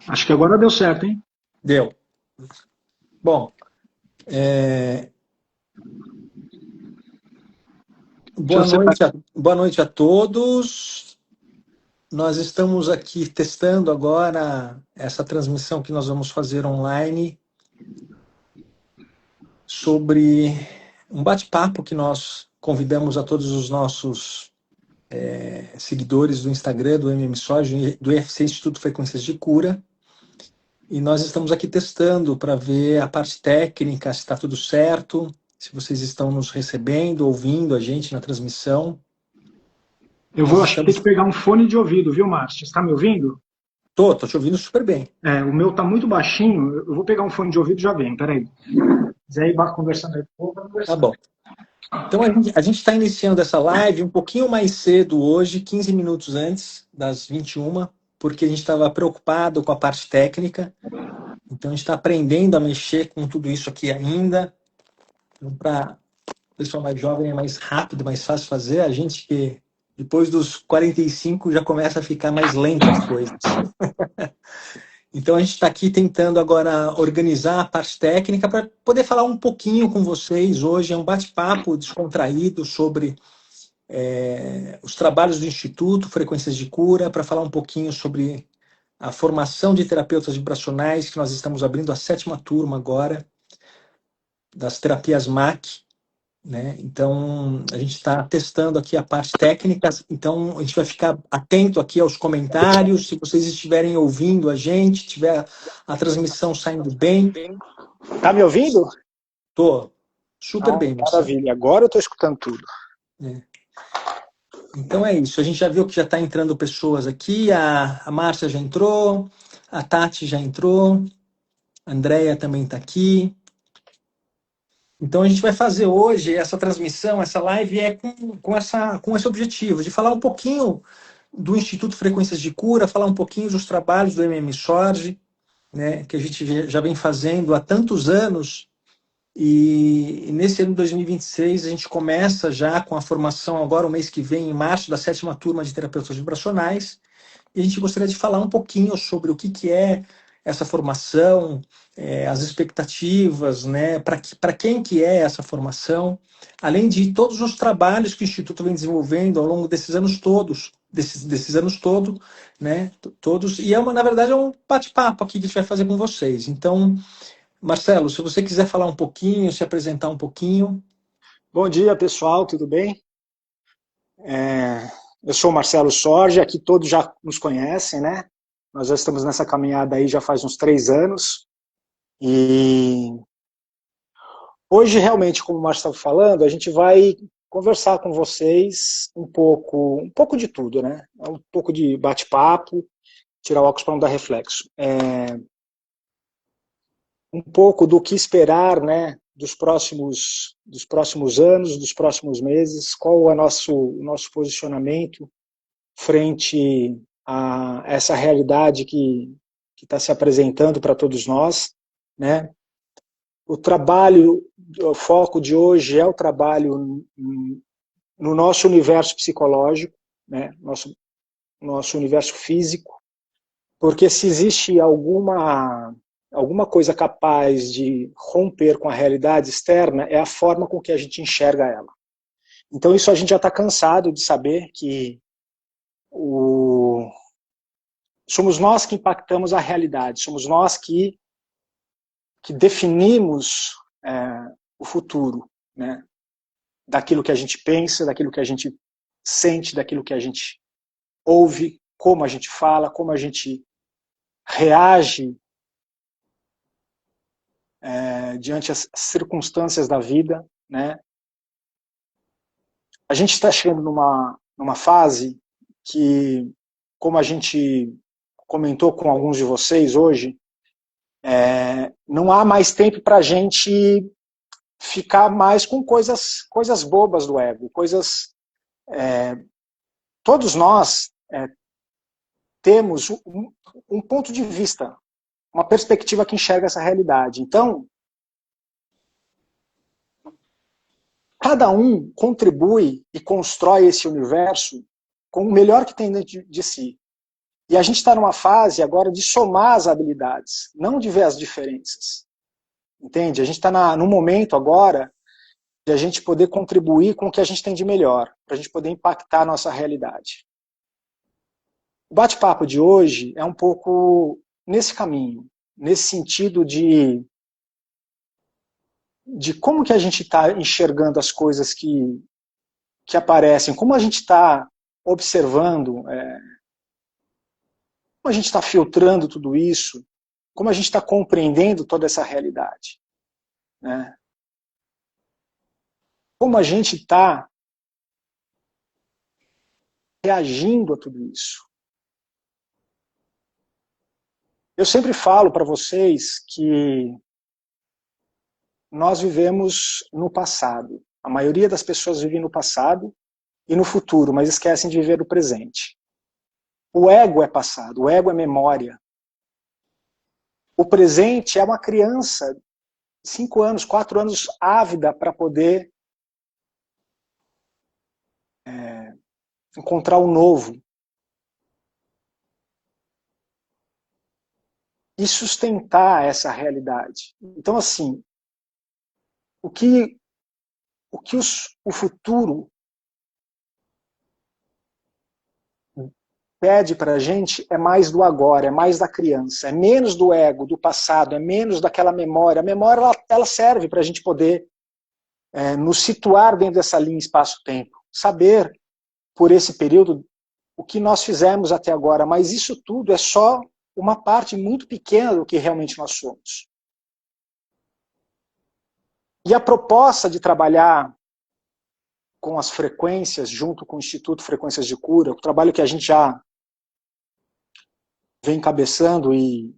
Acho que agora deu certo, hein? Deu. Bom, é, Deixa eu separar. boa noite a todos. Nós estamos aqui testando agora essa transmissão que nós vamos fazer online sobre um bate-papo que nós convidamos a todos os nossos seguidores do Instagram, do MMSoja, do IFC Instituto Frequências de Cura. E nós estamos aqui testando para ver a parte técnica, se está tudo certo, se vocês estão nos recebendo, ouvindo a gente na transmissão. Eu Nós vou, acho que ter que estamos. pegar um fone de ouvido, viu, Márcio? Está me ouvindo? Tô te ouvindo super bem. O meu tá muito baixinho. Eu vou pegar um fone de ouvido e já vem. Peraí. Quiser ir conversando aí, vou Tá conversando. bom. Então a gente está iniciando essa live um pouquinho mais cedo hoje, 15 minutos antes das 21, porque a gente estava preocupado com a parte técnica. Então a gente está aprendendo a mexer com tudo isso aqui ainda. Então, para o pessoal mais jovem é mais rápido, mais fácil fazer. A gente que depois dos 45 já começa a ficar mais lento as coisas. Então a gente está aqui tentando agora organizar a parte técnica para poder falar um pouquinho com vocês hoje. É um bate-papo descontraído sobre os trabalhos do Instituto Frequências de Cura, para falar um pouquinho sobre a formação de terapeutas vibracionais, que nós estamos abrindo a 7ª turma agora, das terapias MAC, né? Então, a gente está testando aqui a parte técnica, então a gente vai ficar atento aqui aos comentários, se vocês estiverem ouvindo a gente, tiver a transmissão saindo bem. Tá me ouvindo? Tô super Ah, bem, Marcelo. maravilha. Agora eu estou escutando tudo. É. Então é isso, a gente já viu que já está entrando pessoas aqui, a Márcia já entrou, a Tati já entrou, a Andrea também está aqui. Então a gente vai fazer hoje essa transmissão, essa live com esse objetivo, de falar um pouquinho do Instituto Frequências de Cura, falar um pouquinho dos trabalhos do MM né, que a gente já vem fazendo há tantos anos, e nesse ano de 2026 a gente começa já com a formação agora, o mês que vem, em março, da 7ª turma de terapeutas vibracionais. E a gente gostaria de falar um pouquinho sobre o que é essa formação, as expectativas, né, para quem que é essa formação, além de todos os trabalhos que o Instituto vem desenvolvendo ao longo desses anos todos, desses anos todos, né, todos, e na verdade é um bate-papo aqui que a gente vai fazer com vocês. Então, Marcelo, se você quiser falar um pouquinho, se apresentar um pouquinho. Bom dia, pessoal, tudo bem? Eu sou o Marcelo Sorge, aqui todos já nos conhecem, né? Nós já estamos nessa caminhada aí já faz uns 3 anos. E hoje, realmente, como o Márcio estava falando, a gente vai conversar com vocês um pouco de tudo, né? Um pouco de bate-papo, tirar o óculos para não dar reflexo. Um pouco do que esperar, né, dos próximos anos, dos próximos meses, qual é o nosso posicionamento frente a essa realidade que está se apresentando para todos nós, né? O trabalho, o foco de hoje é o trabalho no nosso universo psicológico, né? Nosso universo físico, porque se existe alguma coisa capaz de romper com a realidade externa, é a forma com que a gente enxerga ela. Então isso a gente já está cansado de saber que somos nós que impactamos a realidade, somos nós que definimos o futuro, né? Daquilo que a gente pensa, daquilo que a gente sente, daquilo que a gente ouve, como a gente fala, como a gente reage diante das circunstâncias da vida, né? A gente está chegando numa fase que, como a gente comentou com alguns de vocês hoje, não há mais tempo para a gente ficar mais com coisas bobas do ego, todos nós temos um ponto de vista, uma perspectiva que enxerga essa realidade. Então, cada um contribui e constrói esse universo com o melhor que tem dentro de si. E a gente está numa fase agora de somar as habilidades, não de ver as diferenças. Entende? A gente está num momento agora de a gente poder contribuir com o que a gente tem de melhor, para a gente poder impactar a nossa realidade. O bate-papo de hoje é um pouco nesse caminho, nesse sentido de como que a gente está enxergando as coisas que aparecem, como a gente está observando, como a gente está filtrando tudo isso, como a gente está compreendendo toda essa realidade. Né? Como a gente está reagindo a tudo isso. Eu sempre falo para vocês que nós vivemos no passado. A maioria das pessoas vive no passado e no futuro, mas esquecem de viver o presente. O ego é passado, o ego é memória. O presente é uma criança, 5 anos, 4 anos, ávida para poder encontrar o novo. E sustentar essa realidade. Então, assim, o que o futuro pede para a gente é mais do agora, é mais da criança, é menos do ego, do passado, é menos daquela memória. A memória ela serve para a gente poder nos situar dentro dessa linha espaço-tempo, saber por esse período o que nós fizemos até agora, mas isso tudo é só uma parte muito pequena do que realmente nós somos. E a proposta de trabalhar com as frequências, junto com o Instituto Frequências de Cura, o trabalho que a gente já vem encabeçando e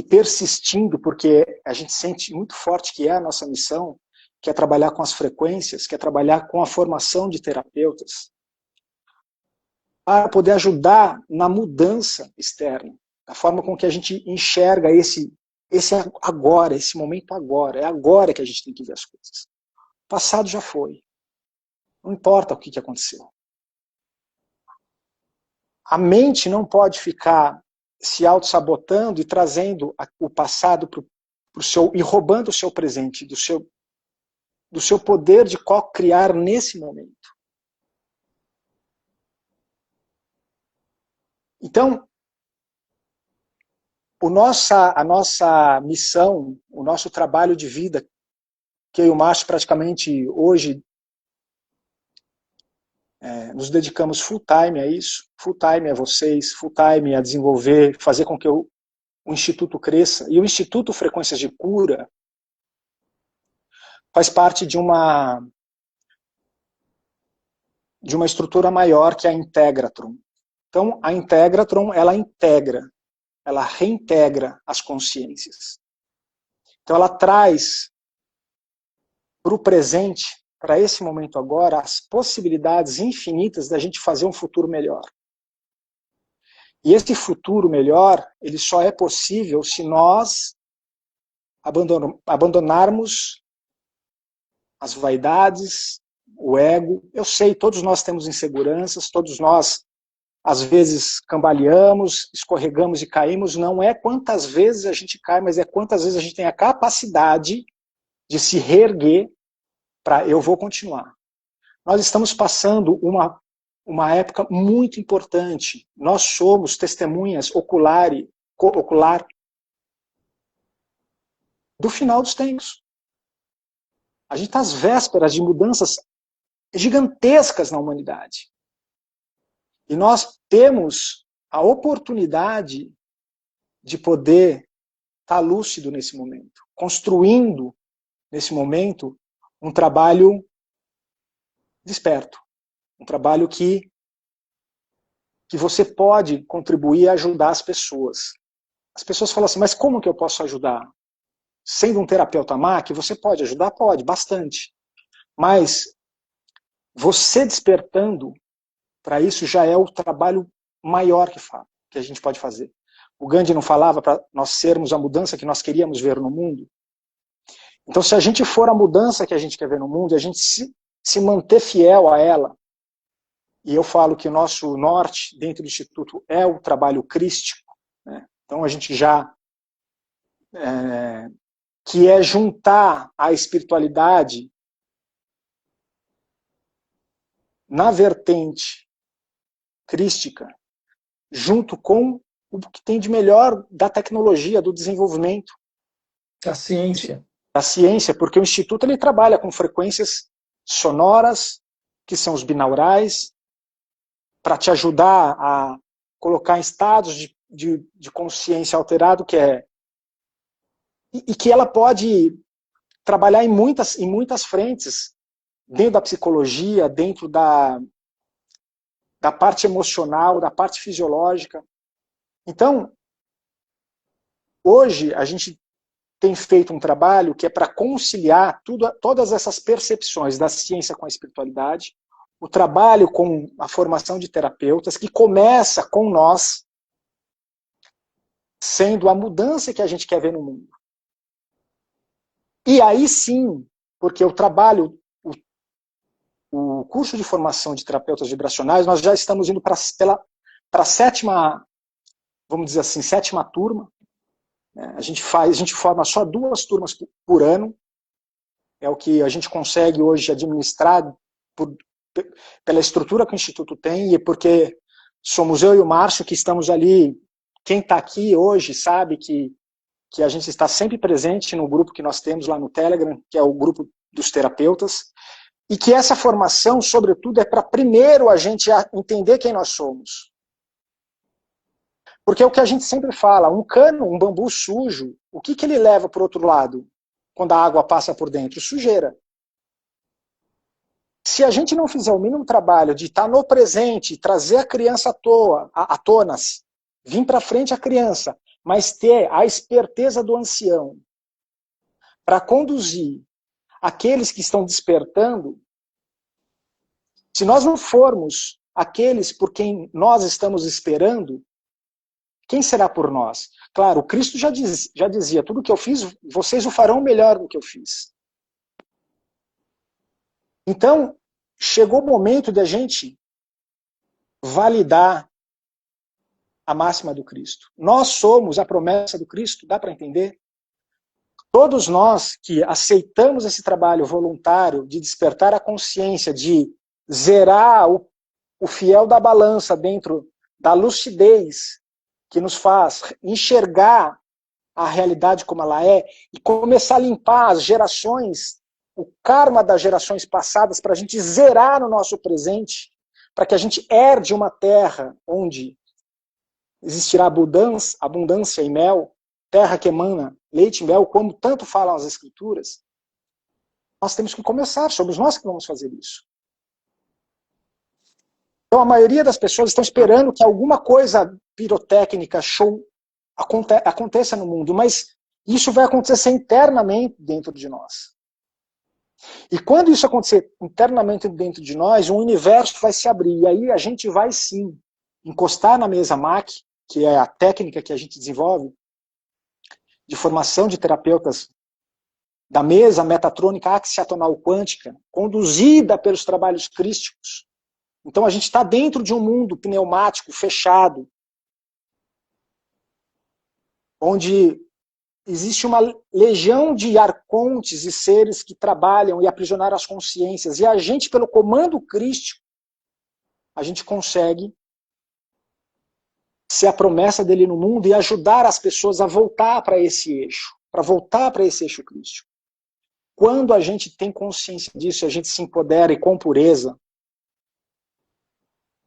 persistindo, porque a gente sente muito forte que é a nossa missão, que é trabalhar com as frequências, que é trabalhar com a formação de terapeutas, para poder ajudar na mudança externa, da forma com que a gente enxerga esse agora, esse momento agora. É agora que a gente tem que ver as coisas. O passado já foi. Não importa o que aconteceu. A mente não pode ficar se auto-sabotando e trazendo o passado pro seu, e roubando o seu presente, do seu poder de co-criar nesse momento. Então, a nossa missão, o nosso trabalho de vida, que eu e o Márcio praticamente hoje nos dedicamos full time a isso, full time a vocês, full time a desenvolver, fazer com que o Instituto cresça. E o Instituto Frequências de Cura faz parte de uma estrutura maior que é a Integratron. Então, a Integratron, ela integra, ela reintegra as consciências. Então, ela traz para o presente, para esse momento agora, as possibilidades infinitas da gente fazer um futuro melhor. E esse futuro melhor, ele só é possível se nós abandonarmos as vaidades, o ego. Eu sei, todos nós temos inseguranças, todos nós, às vezes, cambaleamos, escorregamos e caímos. Não é quantas vezes a gente cai, mas é quantas vezes a gente tem a capacidade de se reerguer para eu vou continuar. Nós estamos passando uma época muito importante. Nós somos testemunhas ocular do final dos tempos. A gente está às vésperas de mudanças gigantescas na humanidade. E nós temos a oportunidade de poder estar lúcido nesse momento, construindo nesse momento um trabalho desperto, um trabalho que você pode contribuir e ajudar as pessoas. As pessoas falam assim, mas como que eu posso ajudar? Sendo um terapeuta MAC, você pode ajudar? Pode, bastante. Mas você despertando para isso já é o trabalho maior que a gente pode fazer. O Gandhi não falava para nós sermos a mudança que nós queríamos ver no mundo? Então, se a gente for a mudança que a gente quer ver no mundo, a gente se manter fiel a ela e eu falo que o nosso norte dentro do Instituto é o trabalho crístico, né? Então a gente já que é juntar a espiritualidade na vertente crística, junto com o que tem de melhor da tecnologia, do desenvolvimento. A ciência. Da ciência, porque o Instituto ele trabalha com frequências sonoras, que são os binaurais, para te ajudar a colocar em estados de consciência alterado, que é e que ela pode trabalhar em muitas frentes, dentro da psicologia, dentro da parte emocional, da parte fisiológica. Então, hoje a gente tem feito um trabalho que é para conciliar todas essas percepções da ciência com a espiritualidade, o trabalho com a formação de terapeutas, que começa com nós, sendo a mudança que a gente quer ver no mundo. E aí sim, porque o trabalho, o curso de formação de terapeutas vibracionais, nós já estamos indo para a sétima, vamos dizer assim, sétima turma. A gente forma só 2 turmas por ano, é o que a gente consegue hoje administrar pela estrutura que o Instituto tem, e porque somos eu e o Márcio que estamos ali. Quem está aqui hoje sabe que a gente está sempre presente no grupo que nós temos lá no Telegram, que é o grupo dos terapeutas, e que essa formação, sobretudo, é para primeiro a gente entender quem nós somos. Porque é o que a gente sempre fala, um cano, um bambu sujo, o que ele leva para o outro lado quando a água passa por dentro? Sujeira. Se a gente não fizer o mínimo trabalho de estar no presente, trazer a criança à tona, vir para frente a criança, mas ter a esperteza do ancião para conduzir aqueles que estão despertando, se nós não formos aqueles por quem nós estamos esperando, quem será por nós? Claro, o Cristo já dizia, tudo que eu fiz, vocês o farão melhor do que eu fiz. Então, chegou o momento de a gente validar a máxima do Cristo. Nós somos a promessa do Cristo, dá para entender? Todos nós que aceitamos esse trabalho voluntário de despertar a consciência, de zerar o fiel da balança dentro da lucidez que nos faz enxergar a realidade como ela é e começar a limpar as gerações, o karma das gerações passadas, para a gente zerar no nosso presente, para que a gente herde uma terra onde existirá abundância e mel, terra que emana leite e mel, como tanto falam as Escrituras. Nós temos que começar, somos nós que vamos fazer isso. Então a maioria das pessoas estão esperando que alguma coisa pirotécnica, show, aconteça no mundo, mas isso vai acontecer internamente dentro de nós. E quando isso acontecer internamente dentro de nós, o universo vai se abrir, e aí a gente vai sim encostar na mesa MAC, que é a técnica que a gente desenvolve, de formação de terapeutas da mesa metatrônica axiatonal quântica, conduzida pelos trabalhos crísticos. Então a gente está dentro de um mundo pneumático, fechado, onde existe uma legião de arcontes e seres que trabalham e aprisionaram as consciências. E a gente, pelo comando crístico, a gente consegue ser a promessa dele no mundo e ajudar as pessoas a voltar para esse eixo, para voltar para esse eixo crístico. Quando a gente tem consciência disso, a gente se empodera e com pureza,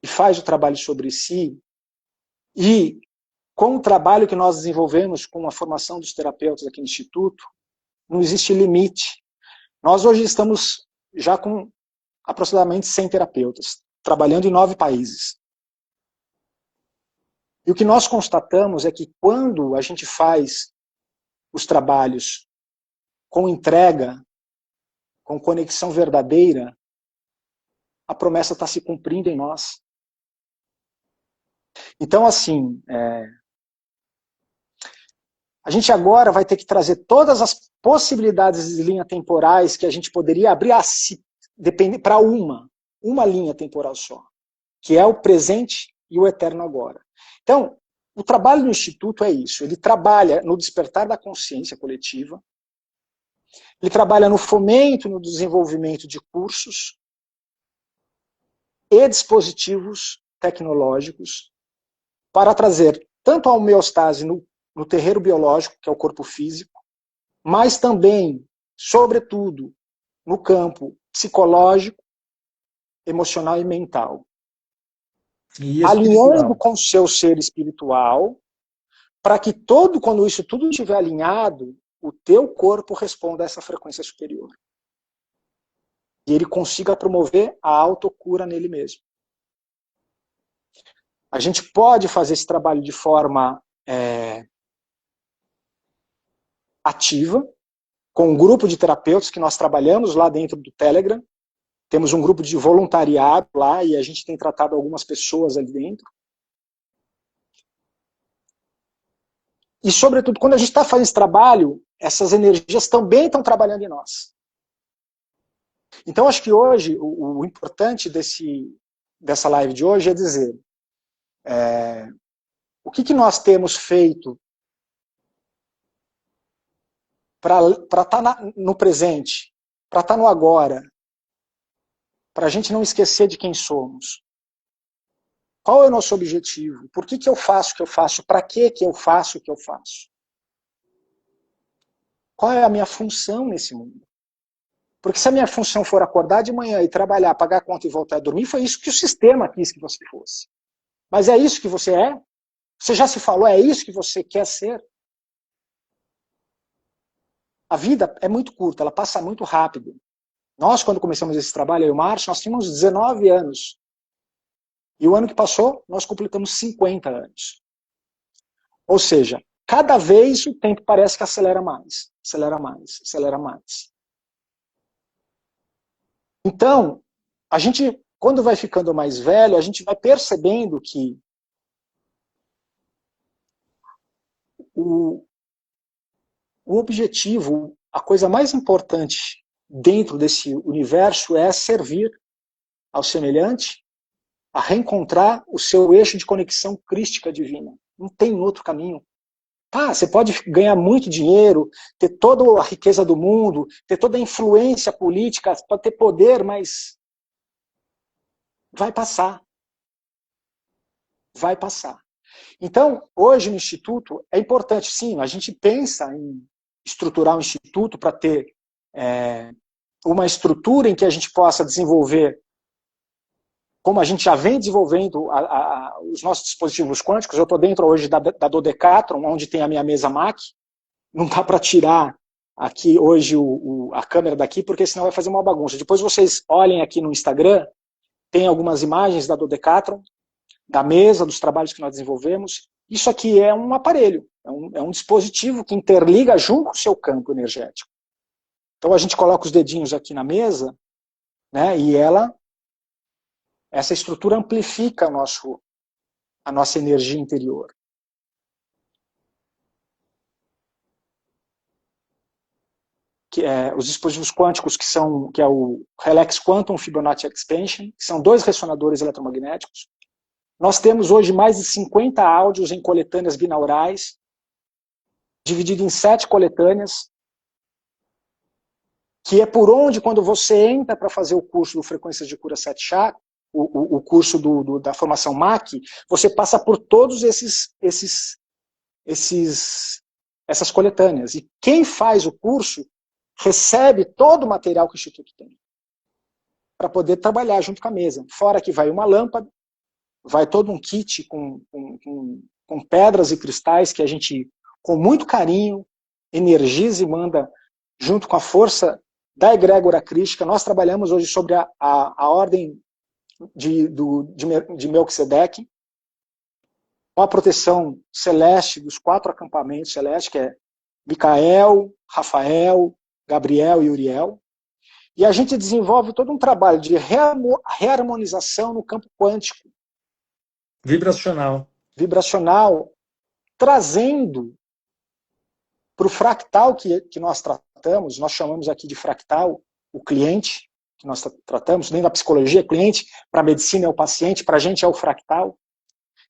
e faz o trabalho sobre si, e com o trabalho que nós desenvolvemos com a formação dos terapeutas aqui no Instituto, não existe limite. Nós hoje estamos já com aproximadamente 100 terapeutas, trabalhando em 9 países. E o que nós constatamos é que quando a gente faz os trabalhos com entrega, com conexão verdadeira, a promessa está se cumprindo em nós. Então, assim, a gente agora vai ter que trazer todas as possibilidades de linha temporais que a gente poderia abrir para uma linha temporal só. que é o presente e o eterno agora. Então, o trabalho do Instituto é isso, ele trabalha no despertar da consciência coletiva, ele trabalha no fomento, no desenvolvimento de cursos e dispositivos tecnológicos para trazer tanto a homeostase no terreiro biológico, que é o corpo físico, mas também, sobretudo, no campo psicológico, emocional e mental. E alinhando espiritual. com o seu ser espiritual, para que quando isso tudo estiver alinhado, o teu corpo responda a essa frequência superior. E ele consiga promover a autocura nele mesmo. A gente pode fazer esse trabalho de forma ativa, com um grupo de terapeutas que nós trabalhamos lá dentro do Telegram. Temos um grupo de voluntariado lá e a gente tem tratado algumas pessoas ali dentro. E, sobretudo, quando a gente está fazendo esse trabalho, essas energias também estão trabalhando em nós. Então, acho que hoje, o importante dessa live de hoje é dizer o que nós temos feito para estar no presente, para estar no agora, para a gente não esquecer de quem somos. Qual é o nosso objetivo? Por que eu faço o que eu faço? Para que eu faço o que eu faço? Qual é a minha função nesse mundo? Porque se a minha função for acordar de manhã e trabalhar, pagar a conta e voltar a dormir, foi isso que o sistema quis que você fosse. Mas é isso que você é? Você já se falou, é isso que você quer ser? A vida é muito curta, ela passa muito rápido. Nós, quando começamos esse trabalho, eu e o Márcio, nós tínhamos 19 anos. E o ano que passou, nós completamos 50 anos. Ou seja, cada vez o tempo parece que acelera mais, acelera mais, acelera mais. Então, a gente, quando vai ficando mais velho, a gente vai percebendo que o objetivo, a coisa mais importante dentro desse universo é servir ao semelhante a reencontrar o seu eixo de conexão crística divina. Não tem outro caminho. Tá, você pode ganhar muito dinheiro, ter toda a riqueza do mundo, ter toda a influência política, pode ter poder, mas vai passar. Vai passar. Então, hoje no Instituto, é importante, sim, a gente pensa em estruturar um Instituto para ter uma estrutura em que a gente possa desenvolver, como a gente já vem desenvolvendo os nossos dispositivos quânticos. Eu estou dentro hoje da Dodecatron, onde tem a minha mesa Mac. Não dá para tirar aqui hoje a câmera daqui, porque senão vai fazer uma bagunça. Depois vocês olhem aqui no Instagram, tem algumas imagens da Dodecatron, da mesa, dos trabalhos que nós desenvolvemos. Isso aqui é um aparelho, é um dispositivo que interliga junto com o seu campo energético. Então a gente coloca os dedinhos aqui na mesa, né, e essa estrutura amplifica a nossa energia interior. Os dispositivos quânticos, que é o Relax Quantum Fibonacci Expansion, que são 2 ressonadores eletromagnéticos. Nós temos hoje mais de 50 áudios em coletâneas binaurais, dividido em 7 coletâneas, que é por onde, quando você entra para fazer o curso do Frequências de Cura 7 Chakras, o curso da formação MAC, você passa por todos essas coletâneas. E quem faz o curso recebe todo o material que o Instituto tem, para poder trabalhar junto com a mesa. Fora que vai uma lâmpada, vai todo um kit com pedras e cristais que a gente, com muito carinho, energiza e manda junto com a força da egrégora crística. Nós trabalhamos hoje sobre a ordem de Melquisedeque, com a proteção celeste dos 4 acampamentos celestes, que é Micael, Rafael, Gabriel e Uriel. E a gente desenvolve todo um trabalho de reharmonização no campo quântico. Vibracional, trazendo para o fractal que nós tratamos, nós chamamos aqui de fractal, o cliente, que nós tratamos, nem da psicologia, cliente, para a medicina é o paciente, para a gente é o fractal.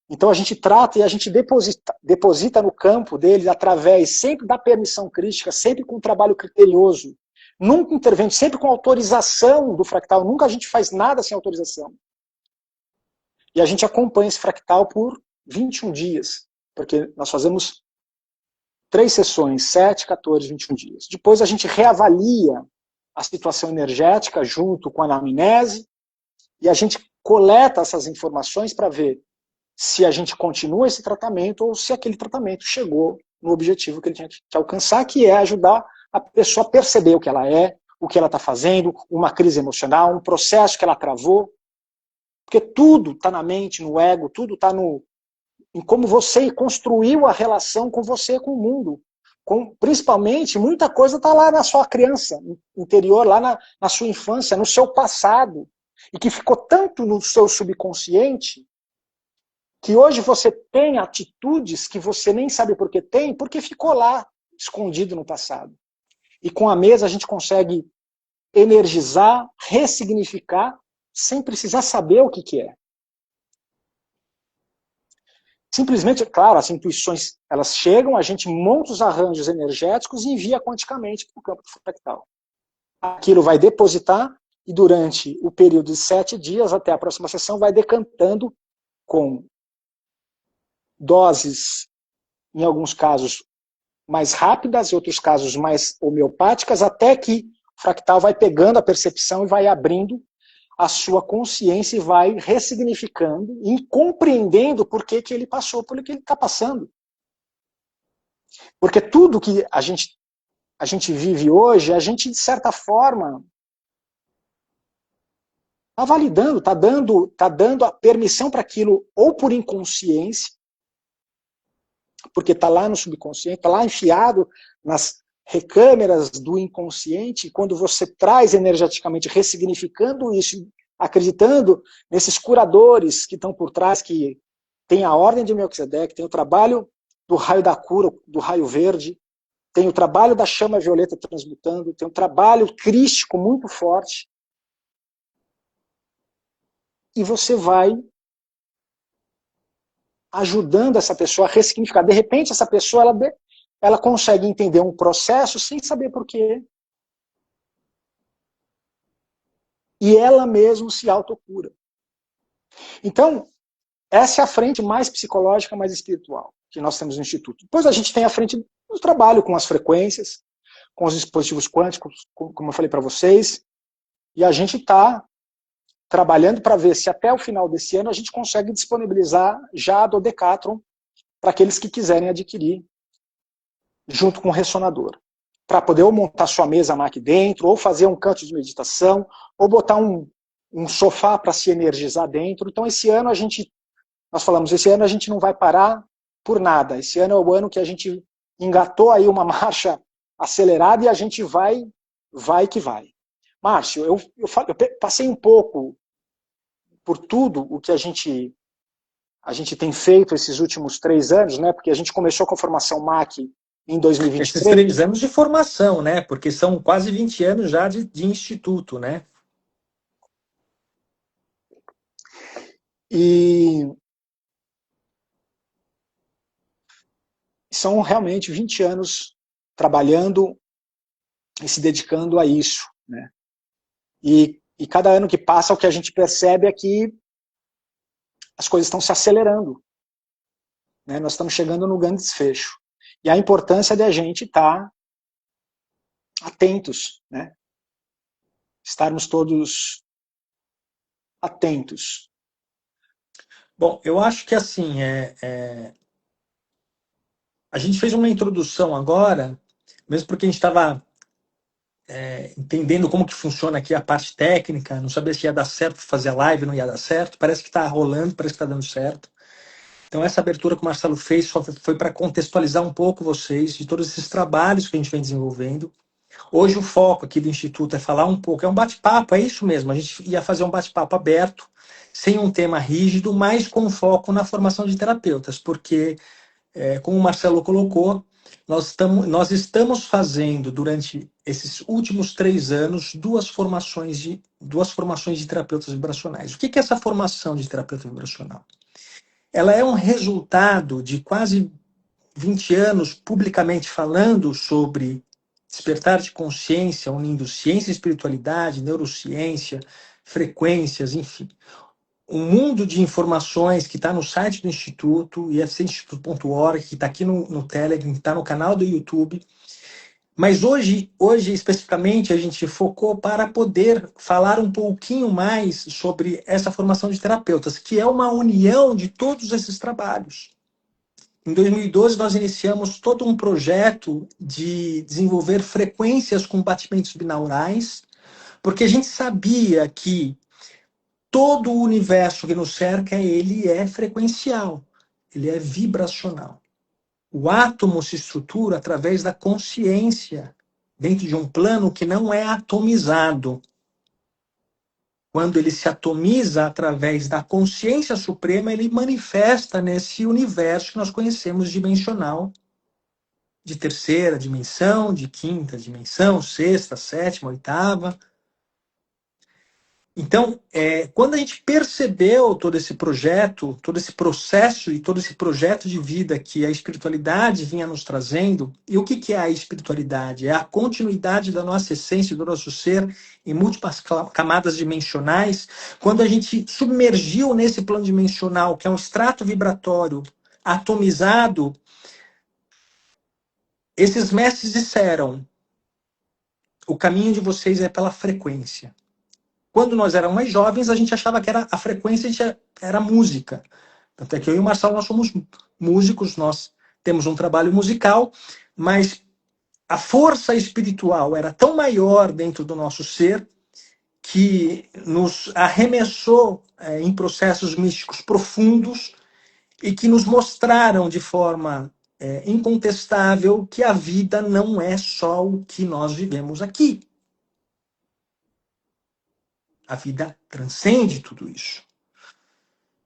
Então a gente trata e a gente deposita no campo dele através sempre da permissão crítica, sempre com um trabalho criterioso, nunca intervém, sempre com autorização do fractal, nunca a gente faz nada sem autorização. E a gente acompanha esse fractal por 21 dias, porque nós fazemos 3 sessões, 7, 14, 21 dias. Depois a gente reavalia a situação energética junto com a anamnese e a gente coleta essas informações para ver se a gente continua esse tratamento ou se aquele tratamento chegou no objetivo que ele tinha que alcançar, que é ajudar a pessoa a perceber o que ela é, o que ela está fazendo, uma crise emocional, um processo que ela travou. Porque tudo está na mente, no ego, tudo está em como você construiu a relação com você, com o mundo. Principalmente, muita coisa está lá na sua criança interior, lá na sua infância, no seu passado, e que ficou tanto no seu subconsciente, que hoje você tem atitudes que você nem sabe por que tem, porque ficou lá, escondido no passado. E com a mesa a gente consegue energizar, ressignificar, sem precisar saber o que é. Simplesmente, claro, as intuições, elas chegam, a gente monta os arranjos energéticos e envia quanticamente para o campo fractal. Aquilo vai depositar e durante o período de 7 dias, até a próxima sessão, vai decantando com doses, em alguns casos, mais rápidas, em outros casos mais homeopáticas, até que o fractal vai pegando a percepção e vai abrindo a sua consciência e vai ressignificando e compreendendo por que ele passou, por que ele está passando. Porque tudo que a gente vive hoje, a gente, de certa forma, está validando, está dando a permissão para aquilo, ou por inconsciência, porque está lá no subconsciente, está lá enfiado nas recâmeras do inconsciente, e quando você traz energeticamente, ressignificando isso, acreditando nesses curadores que estão por trás, que tem a ordem de Melquisedeque, tem o trabalho do raio da cura, do raio verde, tem o trabalho da chama violeta transmutando, tem um trabalho crístico muito forte, e você vai ajudando essa pessoa a ressignificar. De repente, essa pessoa ela consegue entender um processo sem saber por quê. E ela mesma se autocura. Então, essa é a frente mais psicológica, mais espiritual, que nós temos no Instituto. Depois a gente tem a frente do trabalho com as frequências, com os dispositivos quânticos, como eu falei para vocês, e a gente está trabalhando para ver se até o final desse ano a gente consegue disponibilizar já a Dodecatron para aqueles que quiserem adquirir, junto com o ressonador, para poder ou montar sua mesa aqui dentro, ou fazer um canto de meditação, ou botar um sofá para se energizar dentro. Então esse ano nós falamos, esse ano a gente não vai parar por nada. Esse ano é o ano que a gente engatou aí uma marcha acelerada e a gente vai que vai. Márcio, eu passei um pouco por tudo o que a gente tem feito esses últimos 3 anos, né? Porque a gente começou com a formação MAC em 2023. Esses 3 anos de formação, né? Porque são quase 20 anos já de instituto, né? E são realmente 20 anos trabalhando e se dedicando a isso, né? E cada ano que passa, o que a gente percebe é que as coisas estão se acelerando, né? Nós estamos chegando no grande desfecho. E a importância de a gente estar atentos, né? Estarmos todos atentos. Bom, eu acho que assim, a gente fez uma introdução agora, mesmo porque a gente estava entendendo como que funciona aqui a parte técnica, não sabia se ia dar certo fazer a live, não ia dar certo, parece que está rolando, parece que está dando certo. Então essa abertura que o Marcelo fez só foi para contextualizar um pouco vocês de todos esses trabalhos que a gente vem desenvolvendo. Hoje o foco aqui do Instituto é falar um pouco, é um bate-papo, é isso mesmo, a gente ia fazer um bate-papo aberto, sem um tema rígido, mas com foco na formação de terapeutas, porque, como o Marcelo colocou, Nós estamos fazendo, durante esses últimos 3 anos, duas formações de terapeutas vibracionais. O que é essa formação de terapeuta vibracional? Ela é um resultado de quase 20 anos publicamente falando sobre despertar de consciência, unindo ciência e espiritualidade, neurociência, frequências, enfim. Um mundo de informações que está no site do Instituto, ifcinstituto.org, que está aqui no Telegram, que está no canal do YouTube. Mas hoje, especificamente, a gente focou para poder falar um pouquinho mais sobre essa formação de terapeutas, que é uma união de todos esses trabalhos. Em 2012, nós iniciamos todo um projeto de desenvolver frequências com batimentos binaurais, porque a gente sabia que todo o universo que nos cerca, ele é frequencial, ele é vibracional. O átomo se estrutura através da consciência, dentro de um plano que não é atomizado. Quando ele se atomiza através da consciência suprema, ele manifesta nesse universo que nós conhecemos dimensional, de terceira dimensão, de quinta dimensão, sexta, sétima, oitava. Então, quando a gente percebeu todo esse projeto, todo esse processo e todo esse projeto de vida que a espiritualidade vinha nos trazendo, e o que é a espiritualidade? É a continuidade da nossa essência, do nosso ser, em múltiplas camadas dimensionais. Quando a gente submergiu nesse plano dimensional, que é um extrato vibratório atomizado, esses mestres disseram: o caminho de vocês é pela frequência. Quando nós éramos mais jovens, a gente achava que a frequência era música. Tanto é que eu e o Marcelo, nós somos músicos, nós temos um trabalho musical, mas a força espiritual era tão maior dentro do nosso ser que nos arremessou em processos místicos profundos e que nos mostraram de forma incontestável que a vida não é só o que nós vivemos aqui. A vida transcende tudo isso.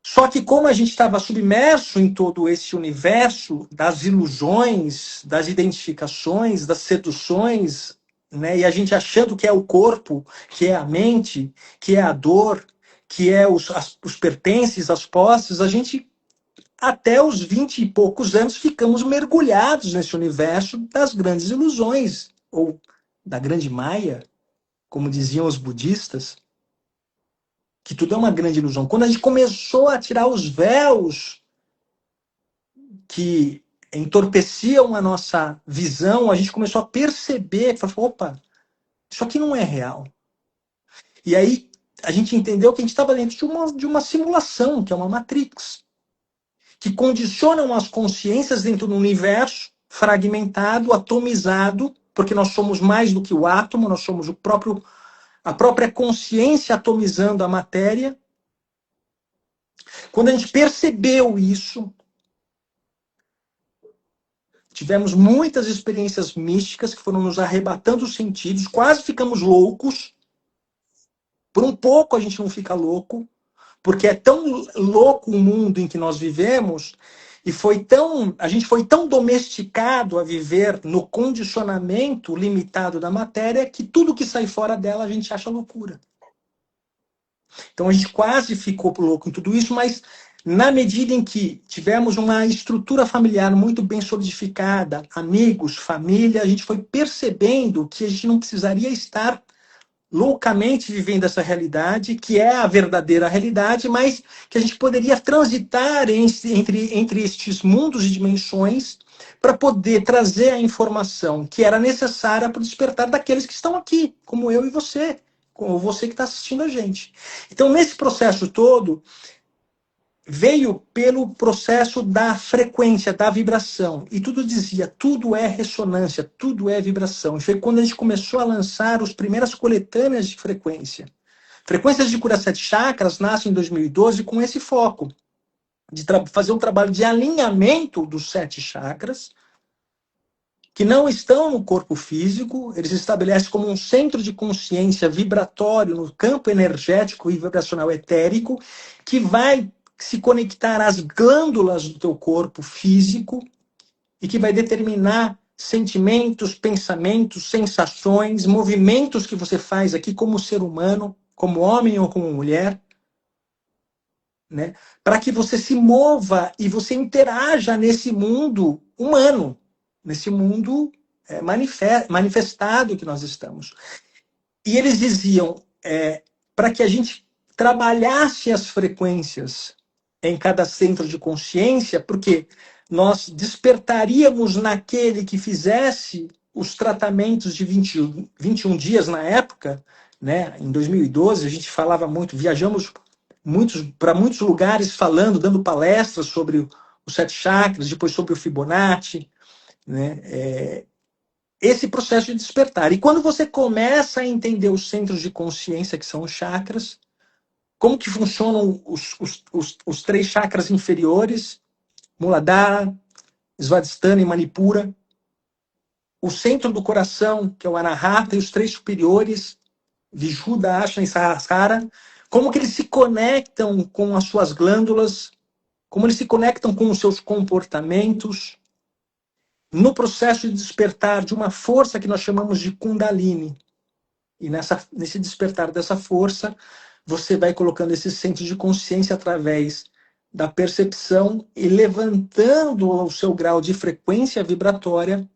Só que como a gente estava submerso em todo esse universo das ilusões, das identificações, das seduções, né, e a gente achando que é o corpo, que é a mente, que é a dor, que é os pertences, as posses, a gente, até os 20 e poucos anos, ficamos mergulhados nesse universo das grandes ilusões, ou da grande Maia, como diziam os budistas, que tudo é uma grande ilusão. Quando a gente começou a tirar os véus que entorpeciam a nossa visão, a gente começou a perceber, falou, opa, isso aqui não é real. E aí a gente entendeu que a gente estava dentro de uma simulação, que é uma Matrix, que condicionam as consciências dentro do universo fragmentado, atomizado, porque nós somos mais do que o átomo, nós somos a própria consciência atomizando a matéria. Quando a gente percebeu isso, tivemos muitas experiências místicas que foram nos arrebatando os sentidos, quase ficamos loucos. Por um pouco a gente não fica louco, porque é tão louco o mundo em que nós vivemos, e a gente foi tão domesticado a viver no condicionamento limitado da matéria, que tudo que sai fora dela a gente acha loucura. Então a gente quase ficou louco em tudo isso, mas na medida em que tivemos uma estrutura familiar muito bem solidificada, amigos, família, a gente foi percebendo que a gente não precisaria estar loucamente vivendo essa realidade, que é a verdadeira realidade, mas que a gente poderia transitar entre estes mundos e dimensões para poder trazer a informação que era necessária para o despertar daqueles que estão aqui, como eu e você, como você que está assistindo a gente. Então, nesse processo todo, veio pelo processo da frequência, da vibração. E tudo dizia, tudo é ressonância, tudo é vibração. E foi quando a gente começou a lançar as primeiras coletâneas de frequência. Frequências de Cura 7 Chakras nascem em 2012 com esse foco, de fazer um trabalho de alinhamento dos 7 chakras, que não estão no corpo físico, eles se estabelecem como um centro de consciência vibratório no campo energético e vibracional etérico, que vai se conectar às glândulas do teu corpo físico e que vai determinar sentimentos, pensamentos, sensações, movimentos que você faz aqui como ser humano, como homem ou como mulher, né? Para que você se mova e você interaja nesse mundo humano, nesse mundo manifestado que nós estamos. E eles diziam, para que a gente trabalhasse as frequências em cada centro de consciência, porque nós despertaríamos naquele que fizesse os tratamentos de 21 dias na época, né? Em 2012, a gente falava muito, viajamos para muitos lugares falando, dando palestras sobre os 7 chakras, depois sobre o Fibonacci, né? Esse processo de despertar. E quando você começa a entender os centros de consciência, que são os chakras, como que funcionam os 3 chakras inferiores, Muladhara, Svadhisthana e Manipura, o centro do coração, que é o Anahata, e os 3 superiores, Vishuddha, Ashna e Sahasrara, como que eles se conectam com as suas glândulas, como eles se conectam com os seus comportamentos, no processo de despertar de uma força que nós chamamos de Kundalini. E nesse despertar dessa força, você vai colocando esses centros de consciência através da percepção e levantando o seu grau de frequência vibratória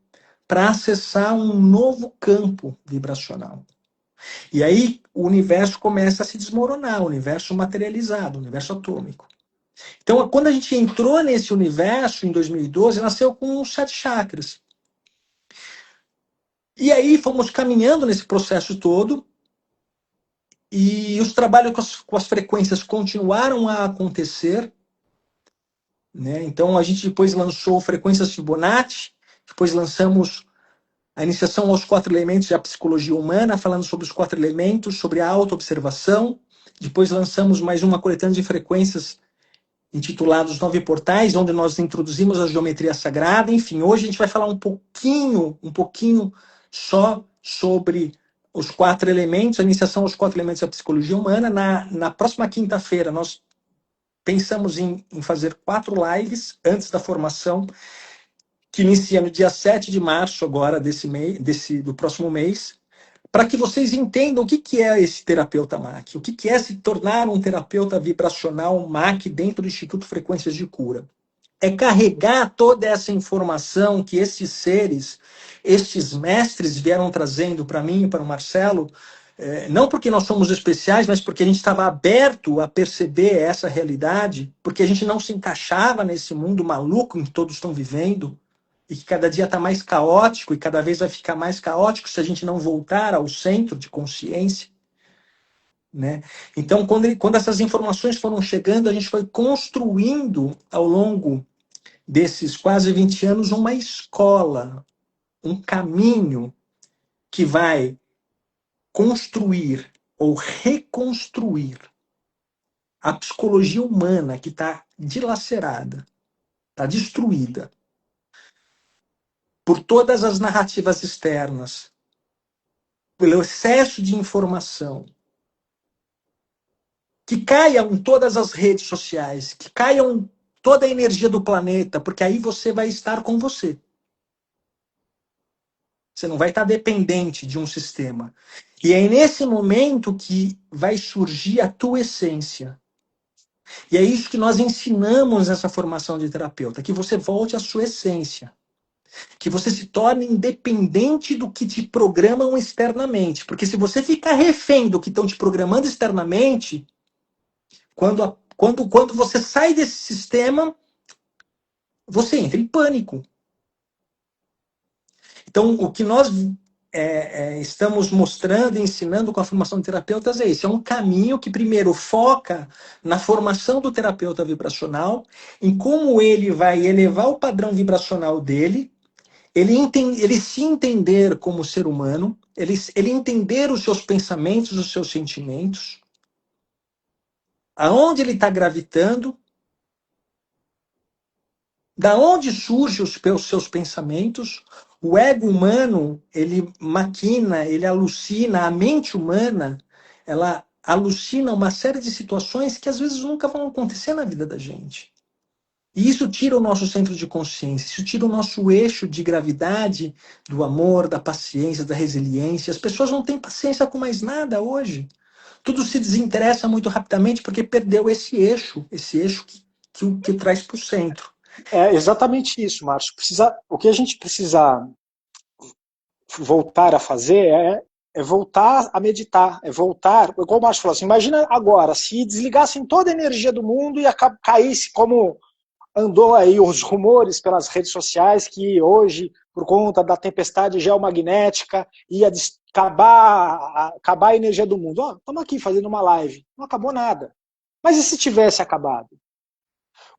para acessar um novo campo vibracional. E aí o universo começa a se desmoronar, o universo materializado, o universo atômico. Então, quando a gente entrou nesse universo, em 2012, nasceu com os 7 chakras. E aí fomos caminhando nesse processo todo, e os trabalhos com as frequências continuaram a acontecer, né? Então, a gente depois lançou Frequências Fibonacci, depois lançamos a iniciação aos 4 elementos da psicologia humana, falando sobre os 4 elementos, sobre a autoobservação. Depois lançamos mais uma coletânea de frequências intitulados 9 Portais, onde nós introduzimos a geometria sagrada. Enfim, hoje a gente vai falar um pouquinho só sobre os 4 elementos, a iniciação aos 4 elementos da psicologia humana. Na próxima quinta-feira, nós pensamos em fazer 4 lives antes da formação, que inicia no dia 7 de março agora, do próximo mês, para que vocês entendam o que é esse terapeuta MAC, o que é se tornar um terapeuta vibracional MAC dentro do Instituto Frequências de Cura. É carregar toda essa informação que esses seres, estes mestres vieram trazendo para mim e para o Marcelo, não porque nós somos especiais, mas porque a gente estava aberto a perceber essa realidade, porque a gente não se encaixava nesse mundo maluco em que todos estão vivendo, e que cada dia está mais caótico, e cada vez vai ficar mais caótico se a gente não voltar ao centro de consciência, né? Então, quando essas informações foram chegando, a gente foi construindo, ao longo desses quase 20 anos, uma escola, um caminho que vai construir ou reconstruir a psicologia humana que está dilacerada, está destruída por todas as narrativas externas, pelo excesso de informação, que caiam em todas as redes sociais, que caiam toda a energia do planeta, porque aí você vai estar com você. Você não vai estar dependente de um sistema. E é nesse momento que vai surgir a tua essência. E é isso que nós ensinamos nessa formação de terapeuta, que você volte à sua essência. Que você se torne independente do que te programam externamente. Porque se você ficar refém do que estão te programando externamente, quando você sai desse sistema, você entra em pânico. Então, o que nós estamos mostrando e ensinando com a formação de terapeutas é isso. É um caminho que primeiro foca na formação do terapeuta vibracional, em como ele vai elevar o padrão vibracional dele, ele se entender como ser humano, ele entender os seus pensamentos, os seus sentimentos, aonde ele está gravitando, da onde surgem os seus pensamentos. O ego humano, ele maquina, ele alucina, a mente humana, ela alucina uma série de situações que às vezes nunca vão acontecer na vida da gente. E isso tira o nosso centro de consciência, isso tira o nosso eixo de gravidade, do amor, da paciência, da resiliência. As pessoas não têm paciência com mais nada hoje. Tudo se desinteressa muito rapidamente porque perdeu esse eixo que traz para o centro. É exatamente isso, Márcio. O que a gente precisa voltar a fazer é voltar a meditar, é voltar, igual o Márcio falou assim, imagina agora, se desligassem toda a energia do mundo e caísse como andou aí os rumores pelas redes sociais que hoje, por conta da tempestade geomagnética, ia acabar a energia do mundo. Estamos aqui fazendo uma live, não acabou nada. Mas e se tivesse acabado?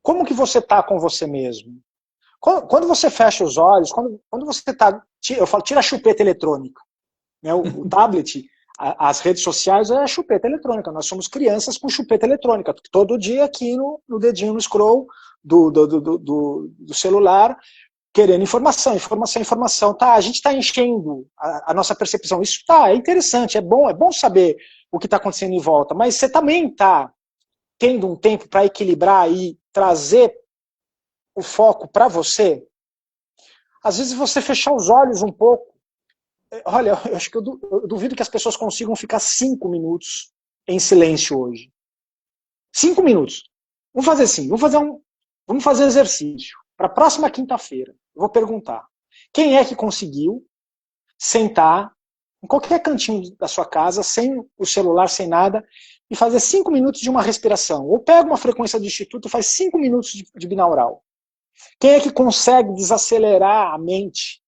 Como que você está com você mesmo? Quando você fecha os olhos, quando você está... Eu falo, tira a chupeta eletrônica. Né? O tablet, as redes sociais é a chupeta eletrônica. Nós somos crianças com chupeta eletrônica. Todo dia aqui no dedinho, no scroll do celular, querendo informação. Tá, a gente está enchendo a nossa percepção. Isso é interessante, é bom saber o que está acontecendo em volta. Mas você também está tendo um tempo para equilibrar e trazer o foco para você? Às vezes você fechar os olhos um pouco. Olha, eu acho que eu duvido que as pessoas consigam ficar 5 minutos em silêncio hoje. 5 minutos. Vamos fazer assim, vamos fazer um exercício. Para a próxima quinta-feira, eu vou perguntar. Quem é que conseguiu sentar em qualquer cantinho da sua casa, sem o celular, sem nada, e fazer 5 minutos de uma respiração? Ou pega uma frequência do instituto e faz 5 minutos de binaural. Quem é que consegue desacelerar a mente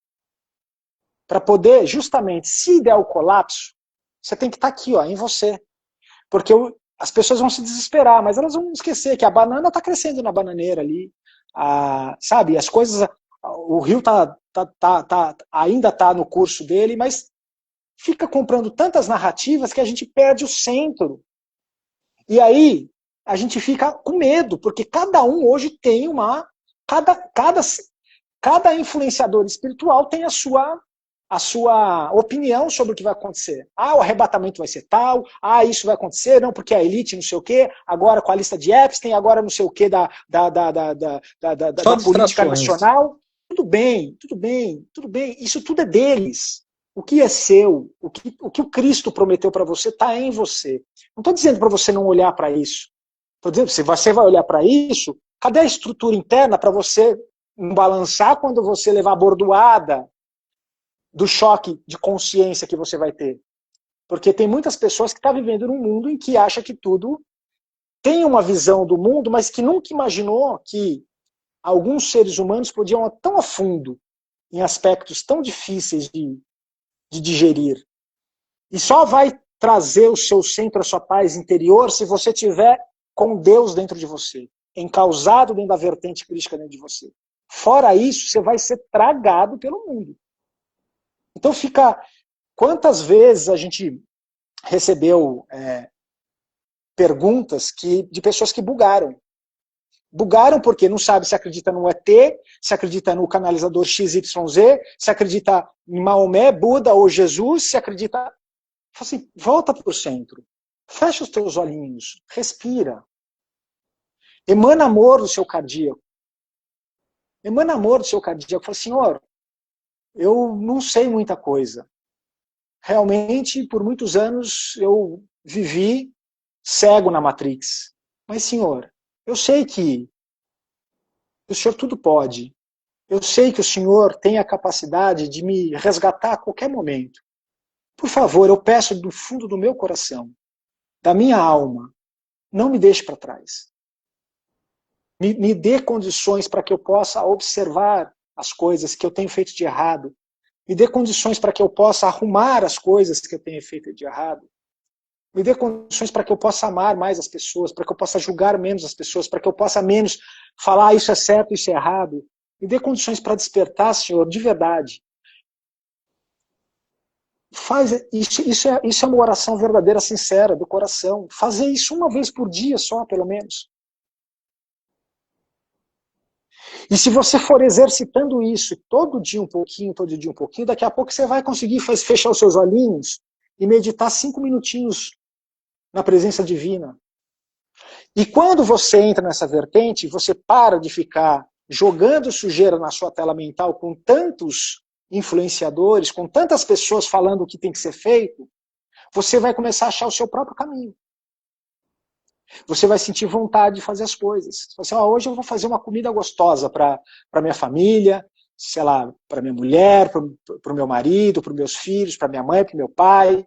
para poder, justamente, se der o colapso, você tem que estar aqui, em você. Porque as pessoas vão se desesperar, mas elas vão esquecer que a banana está crescendo na bananeira ali. Sabe, as coisas... O rio ainda está no curso dele, mas fica comprando tantas narrativas que a gente perde o centro. E aí, a gente fica com medo, porque cada um hoje tem uma... Cada influenciador espiritual tem a sua opinião sobre o que vai acontecer. O arrebatamento vai ser tal, isso vai acontecer, não, porque a elite não sei o quê, agora com a lista de Epstein, agora não sei o quê da política nacional. Tudo bem, isso tudo é deles. O que é seu, o que o Cristo prometeu para você está em você. Não estou dizendo para você não olhar para isso. Estou dizendo que se você vai olhar para isso, cadê a estrutura interna para você não balançar quando você levar a bordoada do choque de consciência que você vai ter? Porque tem muitas pessoas que estão vivendo num mundo em que acha que tudo tem uma visão do mundo, mas que nunca imaginou que alguns seres humanos podiam ir tão a fundo em aspectos tão difíceis de digerir. E só vai trazer o seu centro, a sua paz interior, se você tiver com Deus dentro de você, encausado dentro da vertente crística dentro de você. Fora isso, você vai ser tragado pelo mundo. Então quantas vezes a gente recebeu perguntas de pessoas que bugaram. Bugaram porque não sabe se acredita no ET, se acredita no canalizador XYZ, se acredita em Maomé, Buda ou Jesus, se acredita... Assim, volta para o centro. Fecha os teus olhinhos, respira. Emana amor do seu cardíaco. Emana amor do seu cardíaco. Fala, Senhor, eu não sei muita coisa. Realmente, por muitos anos, eu vivi cego na Matrix. Mas, Senhor, eu sei que o Senhor tudo pode. Eu sei que o Senhor tem a capacidade de me resgatar a qualquer momento. Por favor, eu peço do fundo do meu coração, da minha alma, não me deixe para trás. Me dê condições para que eu possa observar as coisas que eu tenho feito de errado. Me dê condições para que eu possa arrumar as coisas que eu tenho feito de errado. Me dê condições para que eu possa amar mais as pessoas, para que eu possa julgar menos as pessoas, para que eu possa menos falar isso é certo, isso é errado. Me dê condições para despertar, Senhor, de verdade. Isso é uma oração verdadeira, sincera, do coração. Fazer isso uma vez por dia só, pelo menos. E se você for exercitando isso todo dia um pouquinho, daqui a pouco você vai conseguir fechar os seus olhinhos e meditar 5 minutinhos na presença divina. E quando você entra nessa vertente, você para de ficar jogando sujeira na sua tela mental com tantos influenciadores, com tantas pessoas falando o que tem que ser feito, você vai começar a achar o seu próprio caminho. Você vai sentir vontade de fazer as coisas. Você vai assim, hoje eu vou fazer uma comida gostosa para minha família, sei lá, para minha mulher, para o meu marido, para os meus filhos, para minha mãe, para o meu pai.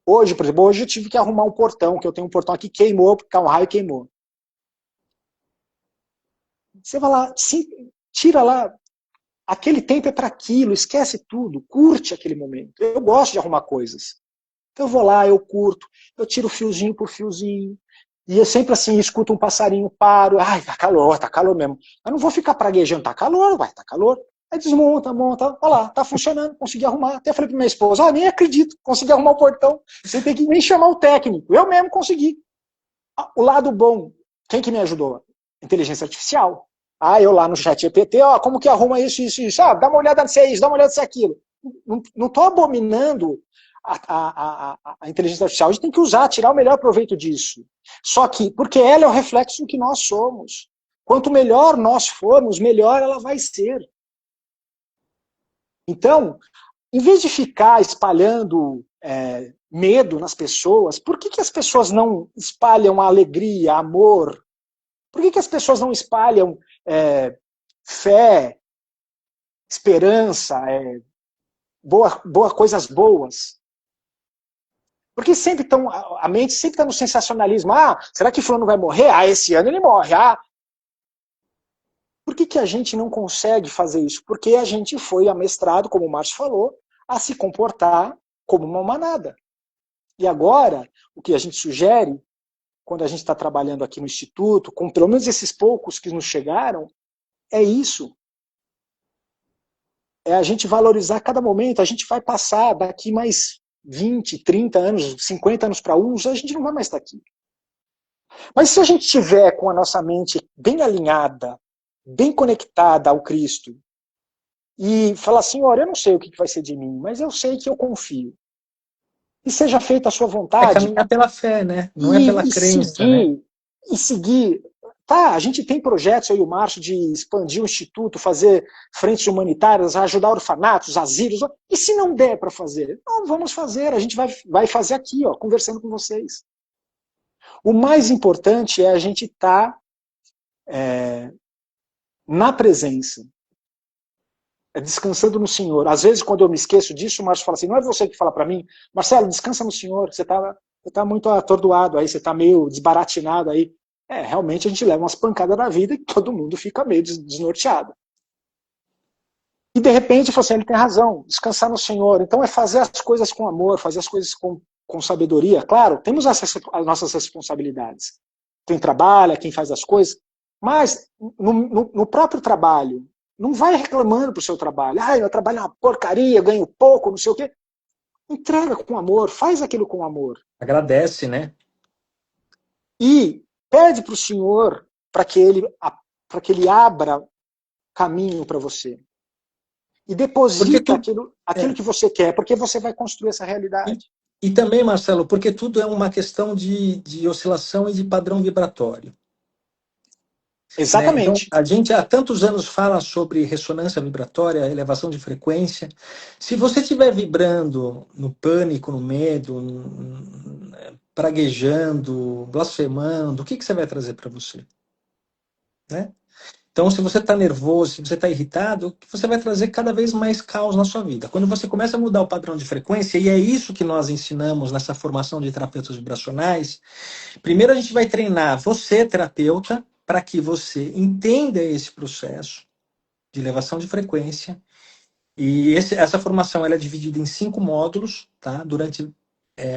Hoje, por exemplo, hoje eu tive que arrumar um portão, que eu tenho um portão aqui que queimou, porque um raio queimou. Você vai lá, tira lá, aquele tempo é para aquilo, esquece tudo, curte aquele momento. Eu gosto de arrumar coisas. Então eu vou lá, eu curto, eu tiro fiozinho por fiozinho, e eu sempre assim, escuto um passarinho, paro, ai, tá calor mesmo. Eu não vou ficar praguejando, tá calor, tá calor. Aí desmonta, monta, olha lá, tá funcionando, consegui arrumar. Até falei pra minha esposa, nem acredito, consegui arrumar o portão, você tem que nem chamar o técnico, eu mesmo consegui. O lado bom, quem que me ajudou? Inteligência artificial. Eu lá no chat GPT, como que arruma isso, isso, isso? Dá uma olhada nisso, dá uma olhada nisso, aquilo. Não estou abominando a inteligência artificial, a gente tem que usar, tirar o melhor proveito disso. Só que, porque ela é o reflexo do que nós somos. Quanto melhor nós formos, melhor ela vai ser. Então, em vez de ficar espalhando medo nas pessoas, por que as pessoas não espalham a alegria, amor? Por que as pessoas não espalham fé, esperança, coisas boas? Porque sempre estão, a mente sempre está no sensacionalismo. Será que fulano vai morrer? Esse ano ele morre. Por que a gente não consegue fazer isso? Porque a gente foi amestrado, como o Márcio falou, a se comportar como uma manada. E agora, o que a gente sugere, quando a gente está trabalhando aqui no Instituto, com pelo menos esses poucos que nos chegaram, é isso. É a gente valorizar cada momento. A gente vai passar daqui mais 20, 30 anos, 50 anos para uns, a gente não vai mais estar aqui. Mas se a gente tiver com a nossa mente bem alinhada, bem conectada ao Cristo, e falar assim, olha, eu não sei o que vai ser de mim, mas eu sei que eu confio. E seja feita a sua vontade. Caminhar pela fé, né? Não é pela crença, seguir, né? E seguir. A gente tem projetos, eu e o Márcio, de expandir o Instituto, fazer frentes humanitárias, ajudar orfanatos, asilos. E se não der para fazer? Não, vamos fazer. A gente vai fazer aqui, conversando com vocês. O mais importante é a gente estar na presença, descansando no Senhor. Às vezes, quando eu me esqueço disso, o Márcio fala assim, não é você que fala para mim, Marcelo, descansa no Senhor, você está muito atordoado aí, você está meio desbaratinado aí. Realmente a gente leva umas pancadas na vida e todo mundo fica meio desnorteado. E de repente, ele tem razão, descansar no Senhor. Então é fazer as coisas com amor, fazer as coisas com sabedoria. Claro, temos as nossas responsabilidades. Quem trabalha, quem faz as coisas, mas no próprio trabalho, não vai reclamando pro seu trabalho. Meu trabalho é uma porcaria, ganho pouco, não sei o quê. Entrega com amor, faz aquilo com amor. Agradece, né? E pede para o Senhor para que ele abra caminho para você. E deposita aquilo que você quer, porque você vai construir essa realidade. E também, Marcelo, porque tudo é uma questão de oscilação e de padrão vibratório. Exatamente. Né? Então, a gente há tantos anos fala sobre ressonância vibratória, elevação de frequência. Se você estiver vibrando no pânico, no medo, praguejando, blasfemando, o que você vai trazer para você? Né? Então, se você está nervoso, se você está irritado, você vai trazer cada vez mais caos na sua vida. Quando você começa a mudar o padrão de frequência, e é isso que nós ensinamos nessa formação de terapeutas vibracionais, primeiro a gente vai treinar você, terapeuta, para que você entenda esse processo de elevação de frequência. E essa formação ela é dividida em 5 módulos, tá? Durante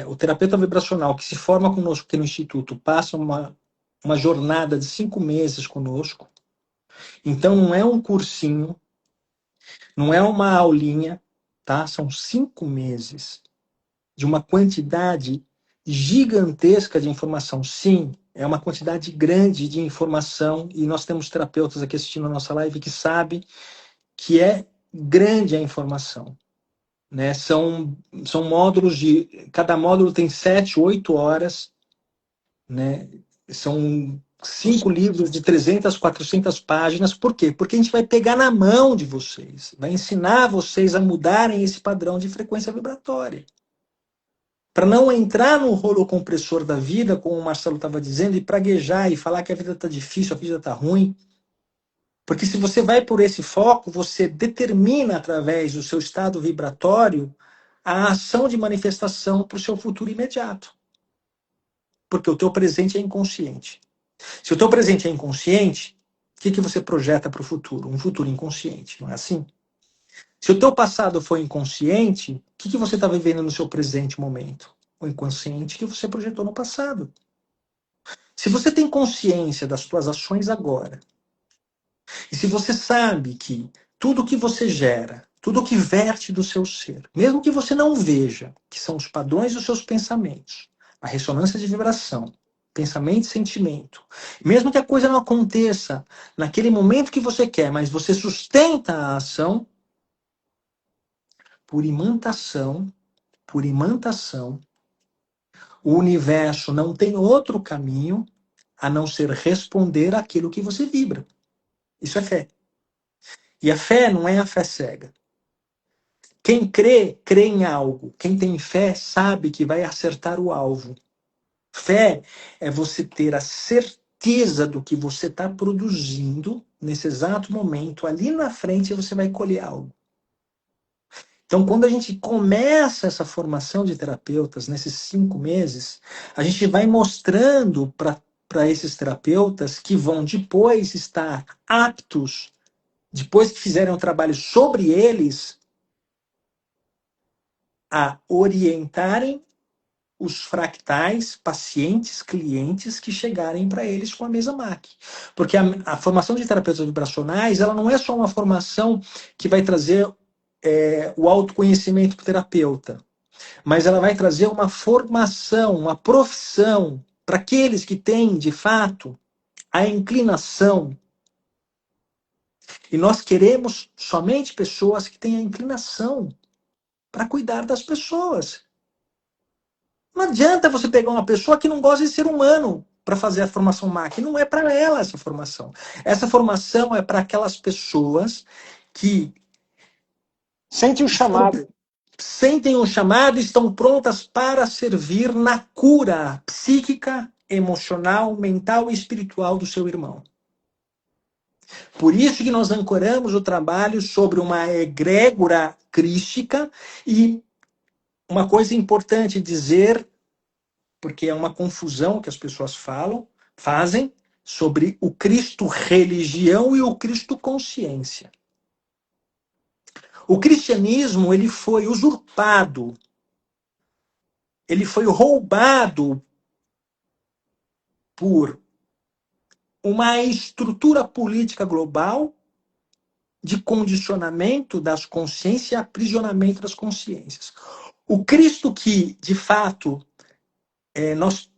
o terapeuta vibracional que se forma conosco aqui no Instituto passa uma jornada de 5 meses conosco. Então não é um cursinho, não é uma aulinha, tá? São 5 meses de uma quantidade gigantesca de informação. Sim, é uma quantidade grande de informação e nós temos terapeutas aqui assistindo a nossa live que sabem que é grande a informação. Né? São módulos cada módulo tem 7, 8 horas né? São 5 livros de 300, 400 páginas. Por quê? Porque a gente vai pegar na mão de vocês, vai ensinar vocês a mudarem esse padrão de frequência vibratória. Para não entrar no rolo compressor da vida, como o Marcelo estava dizendo, e praguejar e falar que a vida está difícil, a vida está ruim. Porque se você vai por esse foco, você determina através do seu estado vibratório a ação de manifestação para o seu futuro imediato. Porque o teu presente é inconsciente. Se o teu presente é inconsciente, o que você projeta para o futuro? Um futuro inconsciente, não é assim? Se o teu passado foi inconsciente, o que você está vivendo no seu presente momento? O inconsciente que você projetou no passado. Se você tem consciência das suas ações agora, e se você sabe que tudo que você gera, tudo que verte do seu ser, mesmo que você não veja, que são os padrões dos seus pensamentos, a ressonância de vibração, pensamento e sentimento, mesmo que a coisa não aconteça naquele momento que você quer, mas você sustenta a ação, por imantação, o universo não tem outro caminho a não ser responder àquilo que você vibra. Isso é fé. E a fé não é a fé cega. Quem crê, crê em algo. Quem tem fé sabe que vai acertar o alvo. Fé é você ter a certeza do que você está produzindo nesse exato momento. Ali na frente você vai colher algo. Então, quando a gente começa essa formação de terapeutas, nesses 5 meses, a gente vai mostrando para esses terapeutas que vão depois estar aptos, depois que fizerem um trabalho sobre eles, a orientarem os fractais, pacientes, clientes que chegarem para eles com a mesma máquina. Porque a formação de terapeutas vibracionais, ela não é só uma formação que vai trazer o autoconhecimento para o terapeuta, mas ela vai trazer uma formação, uma profissão para aqueles que têm, de fato, a inclinação. E nós queremos somente pessoas que têm a inclinação para cuidar das pessoas. Não adianta você pegar uma pessoa que não gosta de ser humano para fazer a formação máquina. Não é para ela essa formação. Essa formação é para aquelas pessoas que Sente o chamado. Sentem o chamado e estão prontas para servir na cura psíquica, emocional, mental e espiritual do seu irmão. Por isso que nós ancoramos o trabalho sobre uma egrégora crística e uma coisa importante dizer, porque é uma confusão que as pessoas fazem sobre o Cristo religião e o Cristo consciência. O cristianismo, ele foi usurpado, ele foi roubado por uma estrutura política global de condicionamento das consciências e aprisionamento das consciências. O Cristo que, de fato, nós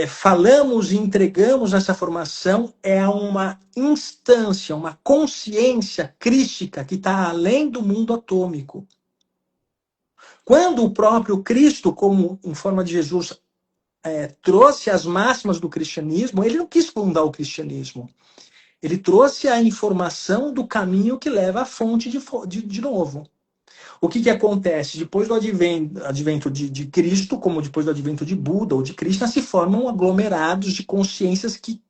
falamos e entregamos nessa formação é uma instância, uma consciência crística que está além do mundo atômico. Quando o próprio Cristo, como em forma de Jesus, trouxe as máximas do cristianismo, ele não quis fundar o cristianismo. Ele trouxe a informação do caminho que leva à fonte de novo. O que acontece? Depois do advento de Cristo, como depois do advento de Buda ou de Krishna, se formam aglomerados de consciências que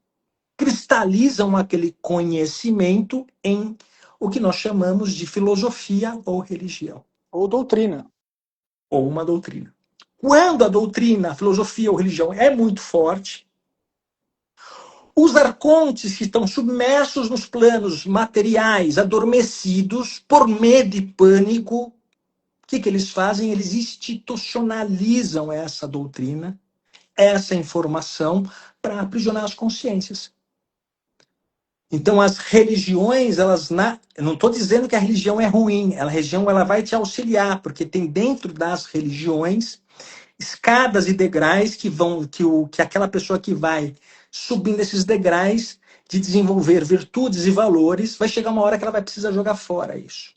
cristalizam aquele conhecimento em o que nós chamamos de filosofia ou religião. Ou doutrina. Ou uma doutrina. Quando a doutrina, a filosofia ou religião é muito forte, os arcontes que estão submersos nos planos materiais, adormecidos, por medo e pânico, o que eles fazem? Eles institucionalizam essa doutrina, essa informação, para aprisionar as consciências. Então, as religiões, eu não estou dizendo que a religião é ruim, a religião ela vai te auxiliar, porque tem dentro das religiões escadas e degraus que aquela pessoa que vai subindo esses degraus de desenvolver virtudes e valores, vai chegar uma hora que ela vai precisar jogar fora isso.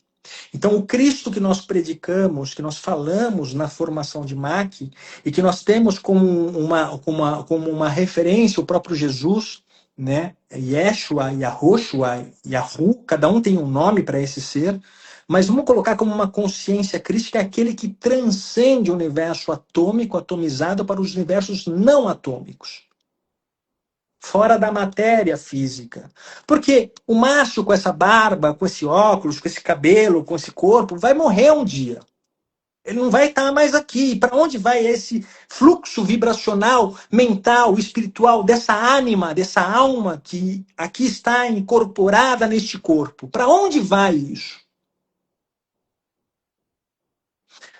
Então, o Cristo que nós predicamos, que nós falamos na formação de MAC, e que nós temos como uma referência o próprio Jesus, né? Yeshua, Yahoshua, Yahu, cada um tem um nome para esse ser, mas vamos colocar como uma consciência crística aquele que transcende o universo atômico, atomizado, para os universos não atômicos, fora da matéria física. Porque o macho com essa barba, com esse óculos, com esse cabelo, com esse corpo, vai morrer um dia. Ele não vai estar mais aqui. Para onde vai esse fluxo vibracional, mental, espiritual dessa ânima, dessa alma que aqui está incorporada neste corpo? Para onde vai isso?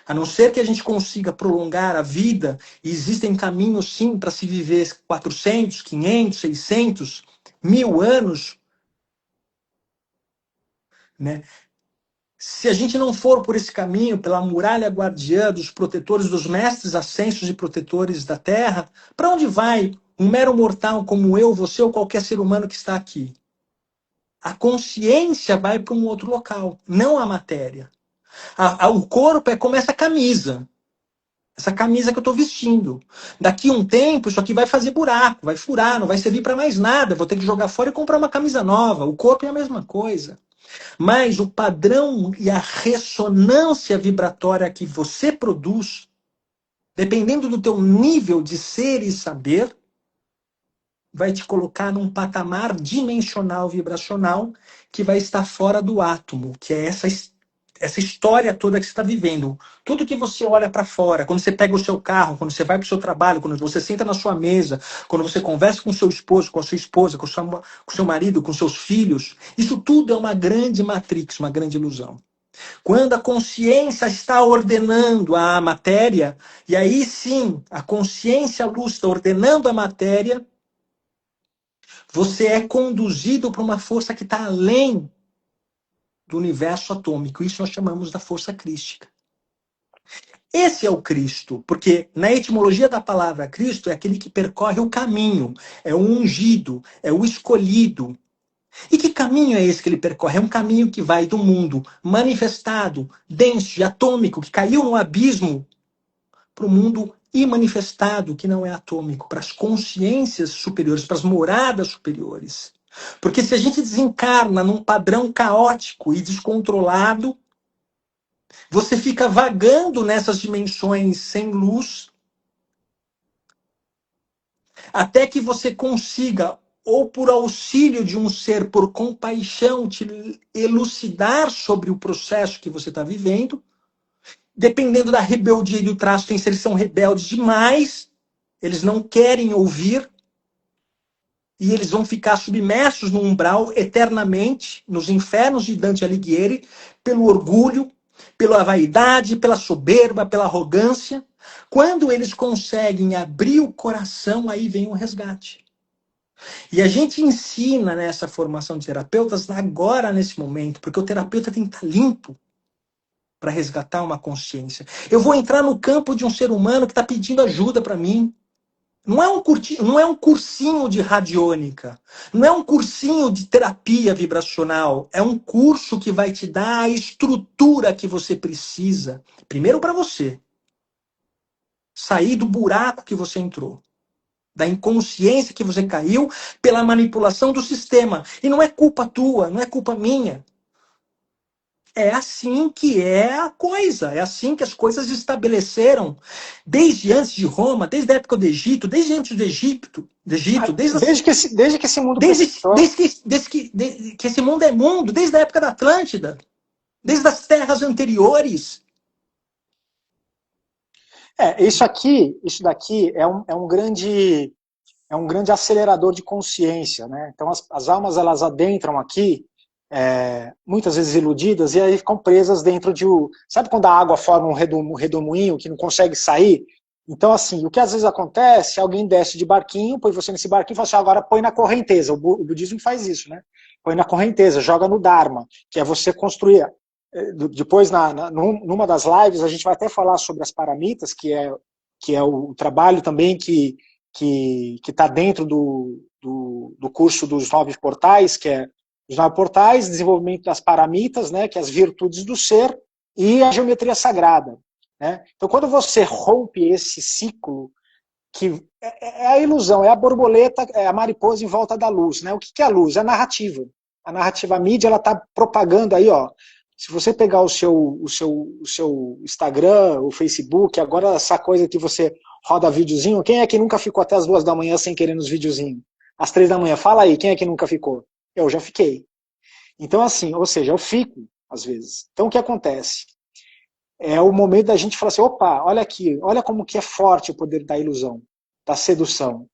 A não ser que a gente consiga prolongar a vida, e existem caminhos sim para se viver 400, 500, 600, 1000 anos, né? Se a gente não for por esse caminho, pela muralha guardiã dos protetores, dos mestres ascensos e protetores da Terra, para onde vai um mero mortal como eu, você ou qualquer ser humano que está aqui? A consciência vai para um outro local, não a matéria. O corpo é como essa camisa. Essa camisa que eu estou vestindo. Daqui a um tempo, isso aqui vai fazer buraco, vai furar, não vai servir para mais nada. Vou ter que jogar fora e comprar uma camisa nova. O corpo é a mesma coisa. Mas o padrão e a ressonância vibratória que você produz, dependendo do teu nível de ser e saber, vai te colocar num patamar dimensional vibracional que vai estar fora do átomo, que é essa história toda que você está vivendo. Tudo que você olha para fora, quando você pega o seu carro, quando você vai para o seu trabalho, quando você senta na sua mesa, quando você conversa com o seu esposo, com a sua esposa, com o seu marido, com seus filhos, isso tudo é uma grande matrix, uma grande ilusão. Quando a consciência está ordenando a matéria, e aí sim, a consciência luz está ordenando a matéria, você é conduzido para uma força que está além do universo atômico. Isso nós chamamos da força crística. Esse é o Cristo, porque na etimologia da palavra Cristo é aquele que percorre o caminho, é o ungido, é o escolhido. E que caminho é esse que ele percorre? É um caminho que vai do mundo manifestado, denso e atômico, que caiu no abismo, para o mundo imanifestado, que não é atômico, para as consciências superiores, para as moradas superiores. Porque se a gente desencarna num padrão caótico e descontrolado, você fica vagando nessas dimensões sem luz, até que você consiga, ou por auxílio de um ser, por compaixão, te elucidar sobre o processo que você está vivendo. Dependendo da rebeldia e do traço, tem seres que são rebeldes demais, eles não querem ouvir, e eles vão ficar submersos no umbral eternamente, nos infernos de Dante Alighieri, pelo orgulho, pela vaidade, pela soberba, pela arrogância. Quando eles conseguem abrir o coração, aí vem o resgate. E a gente ensina nessa formação de terapeutas agora, nesse momento, porque o terapeuta tem que estar limpo para resgatar uma consciência. Eu vou entrar no campo de um ser humano que está pedindo ajuda para mim. Não é um cursinho de radiônica, não é um cursinho de terapia vibracional, é um curso que vai te dar a estrutura que você precisa, primeiro para você sair do buraco que você entrou, da inconsciência que você caiu pela manipulação do sistema. E não é culpa tua, não é culpa minha. É assim que é a coisa, é assim que as coisas se estabeleceram desde antes de Roma, desde a época do Egito, desde antes do Egito, desde que esse mundo desde que esse mundo é mundo, desde a época da Atlântida, desde as terras anteriores. Isso daqui é um grande acelerador de consciência, né? Então as almas elas adentram aqui, muitas vezes iludidas, e aí ficam presas dentro de sabe quando a água forma um redemoinho que não consegue sair? Então assim, o que às vezes acontece, alguém desce de barquinho, põe você nesse barquinho e fala assim, agora põe na correnteza. O budismo faz isso, né? Põe na correnteza, joga no Dharma, que é você construir. Depois, numa das lives, a gente vai até falar sobre as paramitas, que é o trabalho também que está dentro do curso dos 9 portais, que é Os 9 portais, desenvolvimento das paramitas, né, que é as virtudes do ser, e a geometria sagrada. Né? Então, quando você rompe esse ciclo, que é a ilusão, é a borboleta, é a mariposa em volta da luz. Né? O que é a luz? É a narrativa. A narrativa, a mídia, ela está propagando aí, ó. Se você pegar o seu Instagram, o Facebook, agora essa coisa que você roda videozinho, quem é que nunca ficou até as 2 da manhã sem querer nos videozinhos? Às 3 da manhã, fala aí, quem é que nunca ficou? Eu já fiquei. Então, assim, ou seja, eu fico, às vezes. Então, o que acontece? É o momento da gente falar assim, opa, olha aqui, olha como que é forte o poder da ilusão, da sedução.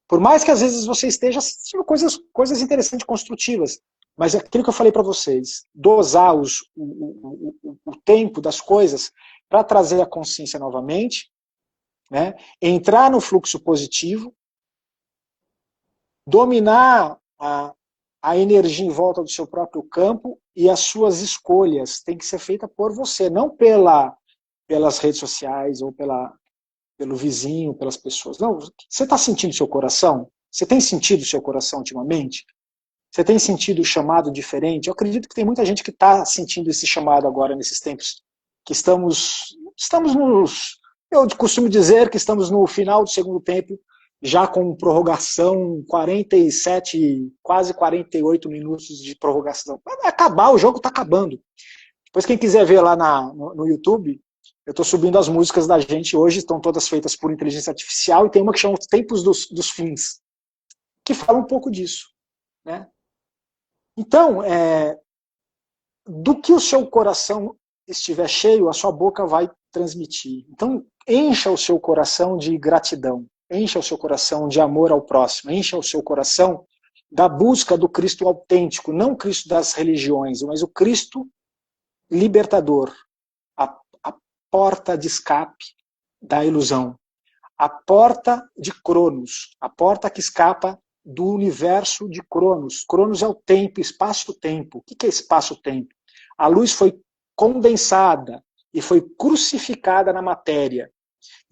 Por mais que às vezes você esteja assistindo coisas interessantes, construtivas, mas é aquilo que eu falei para vocês, dosar o tempo das coisas para trazer a consciência novamente, né? Entrar no fluxo positivo, dominar a energia em volta do seu próprio campo e as suas escolhas têm que ser feitas por você, não pelas redes sociais ou pelo vizinho, pelas pessoas. Não, você está sentindo seu coração? Você tem sentido seu coração ultimamente? Você tem sentido o chamado diferente? Eu acredito que tem muita gente que está sentindo esse chamado agora, nesses tempos que estamos nos... Eu costumo dizer que estamos no final do segundo tempo, já com prorrogação, 47, quase 48 minutos de prorrogação. Vai acabar, o jogo está acabando. Depois quem quiser ver lá no YouTube, eu estou subindo as músicas da gente hoje, estão todas feitas por inteligência artificial, e tem uma que chama Os Tempos dos Fins, que fala um pouco disso. Né? Então, do que o seu coração estiver cheio, a sua boca vai transmitir. Então, encha o seu coração de gratidão, encha o seu coração de amor ao próximo, encha o seu coração da busca do Cristo autêntico, não o Cristo das religiões, mas o Cristo libertador, a porta de escape da ilusão, a porta de Cronos, a porta que escapa do universo de Cronos. Cronos é o tempo, espaço-tempo. O que é espaço-tempo? A luz foi condensada e foi crucificada na matéria.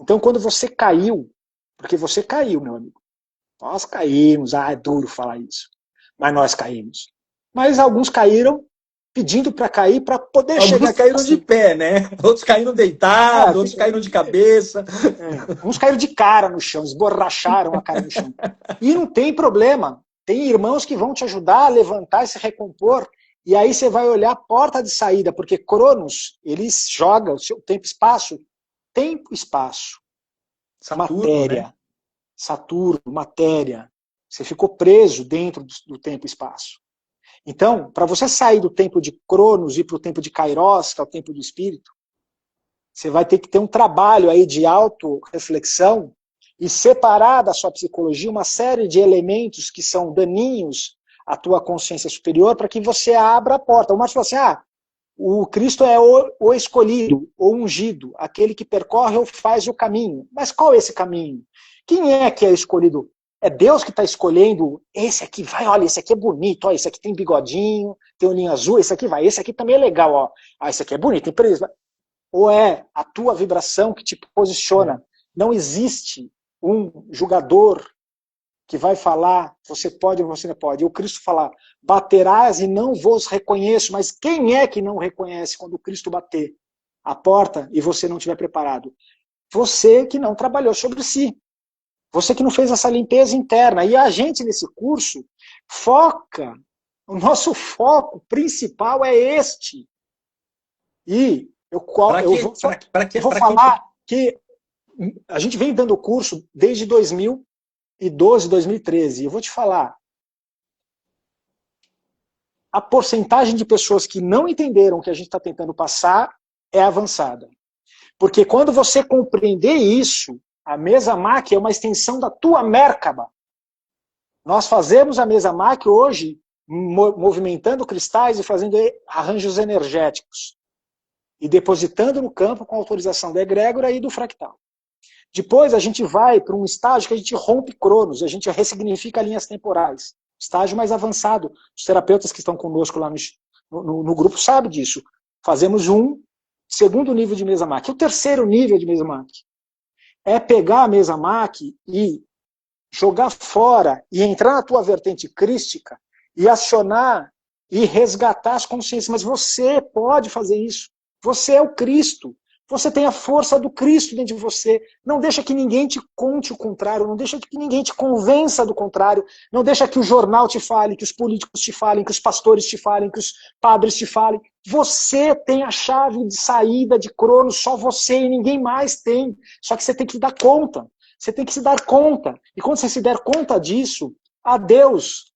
Então, quando você caiu, porque você caiu, meu amigo, nós caímos, é duro falar isso, mas nós caímos. Mas alguns caíram pedindo para cair, para poder alguns chegar... Alguns caíram assim, de pé, né? Outros caíram deitados, outros caíram de cabeça. Uns caíram de cara no chão, esborracharam a cara no chão. E não tem problema. Tem irmãos que vão te ajudar a levantar e se recompor. E aí você vai olhar a porta de saída, porque Cronos, ele joga o seu tempo-espaço. Tempo-espaço. Matéria. Né? Saturno, matéria. Você ficou preso dentro do tempo-espaço. Então, para você sair do tempo de Cronos e ir para o tempo de Kairos, que é o tempo do espírito, você vai ter que ter um trabalho aí de autorreflexão e separar da sua psicologia uma série de elementos que são daninhos à tua consciência superior para que você abra a porta. O Márcio falou assim, o Cristo é o escolhido, o ungido, aquele que percorre ou faz o caminho. Mas qual é esse caminho? Quem é que é escolhido? É Deus que está escolhendo, esse aqui vai, olha, esse aqui é bonito, ó, esse aqui tem bigodinho, tem olhinho azul, esse aqui vai, esse aqui também é legal, ó. Esse aqui é bonito, tem preço. Ou é a tua vibração que te posiciona? Não existe um julgador que vai falar, você pode ou você não pode. E o Cristo fala, baterás e não vos reconheço. Mas quem é que não reconhece quando o Cristo bater a porta e você não estiver preparado? Você que não trabalhou sobre si. Você que não fez essa limpeza interna. E a gente, nesse curso, foca, o nosso foco principal é este. E eu vou falar que a gente vem dando curso desde 2012, 2013. Eu vou te falar, a porcentagem de pessoas que não entenderam o que a gente está tentando passar é avançada. Porque quando você compreender isso, a mesa MAC é uma extensão da tua Merkaba. Nós fazemos a mesa MAC hoje movimentando cristais e fazendo arranjos energéticos. E depositando no campo com autorização da egrégora e do fractal. Depois a gente vai para um estágio que a gente rompe cronos, a gente ressignifica linhas temporais. Estágio mais avançado. Os terapeutas que estão conosco lá no grupo sabem disso. Fazemos um segundo nível de mesa MAC. O terceiro nível de mesa MAC é pegar a mesa MAC e jogar fora e entrar na tua vertente crística e acionar e resgatar as consciências. Mas você pode fazer isso. Você é o Cristo. Você tem a força do Cristo dentro de você. Não deixa que ninguém te conte o contrário, não deixa que ninguém te convença do contrário, não deixa que o jornal te fale, que os políticos te falem, que os pastores te falem, que os padres te falem. Você tem a chave de saída de Cronos, só você e ninguém mais tem. Só que você tem que dar conta. Você tem que se dar conta. E quando você se der conta disso, adeus,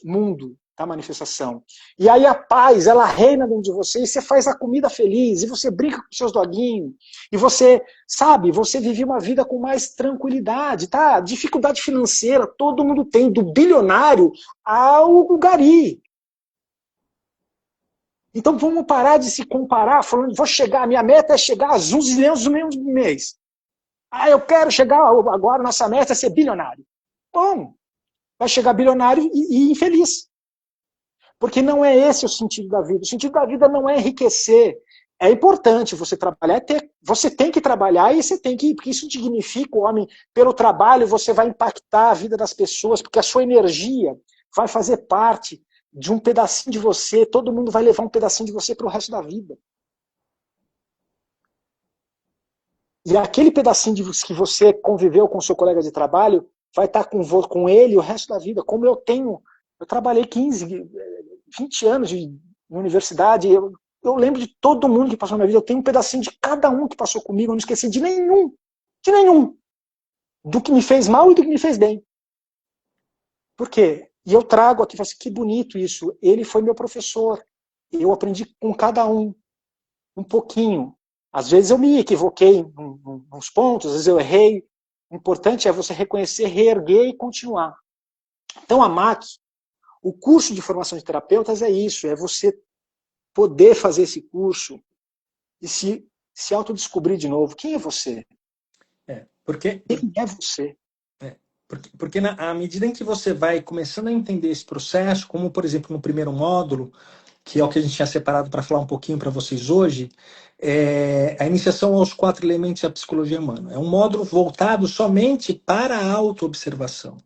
mundo da manifestação. E aí a paz, ela reina dentro de você, e você faz a comida feliz, e você brinca com seus doguinhos, e você, sabe, você vive uma vida com mais tranquilidade, tá? Dificuldade financeira, todo mundo tem, do bilionário ao gari. Então vamos parar de se comparar, falando, minha meta é chegar a 11 milhões no mês. Ah, eu quero chegar, agora nossa meta é ser bilionário. Bom, vai chegar bilionário e infeliz. Porque não é esse o sentido da vida. O sentido da vida não é enriquecer. É importante você trabalhar, você tem que trabalhar e você tem que, porque isso dignifica o homem. Pelo trabalho você vai impactar a vida das pessoas, porque a sua energia vai fazer parte de um pedacinho de você, todo mundo vai levar um pedacinho de você para o resto da vida. E aquele pedacinho que você conviveu com o seu colega de trabalho vai estar com ele o resto da vida. Como eu trabalhei 15, 20 anos de universidade, eu lembro de todo mundo que passou na minha vida, eu tenho um pedacinho de cada um que passou comigo, eu não esqueci de nenhum, do que me fez mal e do que me fez bem. Por quê? E eu trago aqui, assim, que bonito isso, ele foi meu professor, eu aprendi com cada um pouquinho. Às vezes eu me equivoquei em uns pontos, às vezes eu errei. O importante é você reconhecer, reerguer e continuar. Então a MAC, o curso de formação de terapeutas é isso, é você poder fazer esse curso e se autodescobrir de novo. Quem é você? Quem é você? Porque à medida em que você vai começando a entender esse processo, como por exemplo no primeiro módulo, que é o que a gente tinha separado para falar um pouquinho para vocês hoje, é a iniciação aos 4 elementos da psicologia humana. É um módulo voltado somente para a autoobservação.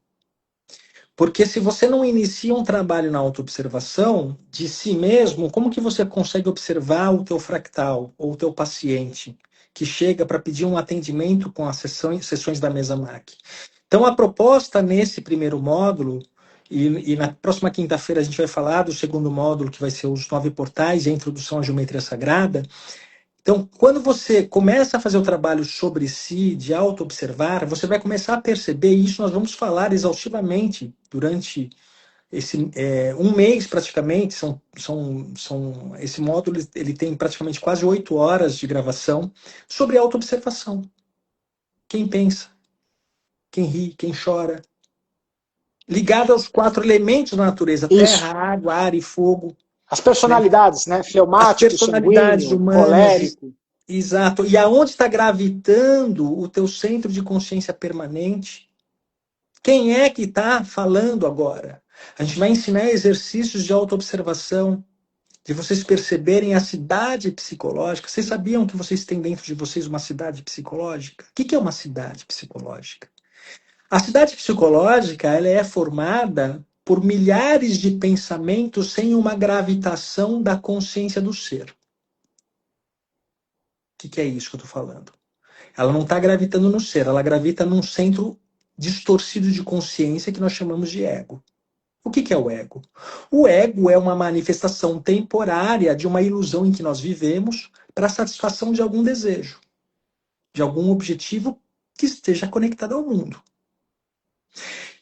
Porque se você não inicia um trabalho na autoobservação de si mesmo, como que você consegue observar o teu fractal ou o teu paciente que chega para pedir um atendimento com as sessões da mesa MAC? Então a proposta nesse primeiro módulo, e na próxima quinta-feira a gente vai falar do segundo módulo, que vai ser os 9 portais e a introdução à geometria sagrada. Então, quando você começa a fazer o trabalho sobre si, de auto-observar, você vai começar a perceber, e isso nós vamos falar exaustivamente durante esse um mês praticamente, esse módulo ele tem praticamente quase 8 horas de gravação sobre auto-observação. Quem pensa, quem ri, quem chora. Ligado aos 4 elementos da natureza, Isso. terra, água, ar e fogo. As personalidades, né? Fleumático, as personalidades sanguíneo, humanas, colérico. Exato. E aonde está gravitando o teu centro de consciência permanente? Quem é que está falando agora? A gente vai ensinar exercícios de autoobservação, de vocês perceberem a cidade psicológica. Vocês sabiam que vocês têm dentro de vocês uma cidade psicológica? O que é uma cidade psicológica? A cidade psicológica ela é formada por milhares de pensamentos sem uma gravitação da consciência do ser. O que é isso que eu estou falando? Ela não está gravitando no ser, ela gravita num centro distorcido de consciência que nós chamamos de ego. O que é o ego? O ego é uma manifestação temporária de uma ilusão em que nós vivemos para a satisfação de algum desejo, de algum objetivo que esteja conectado ao mundo.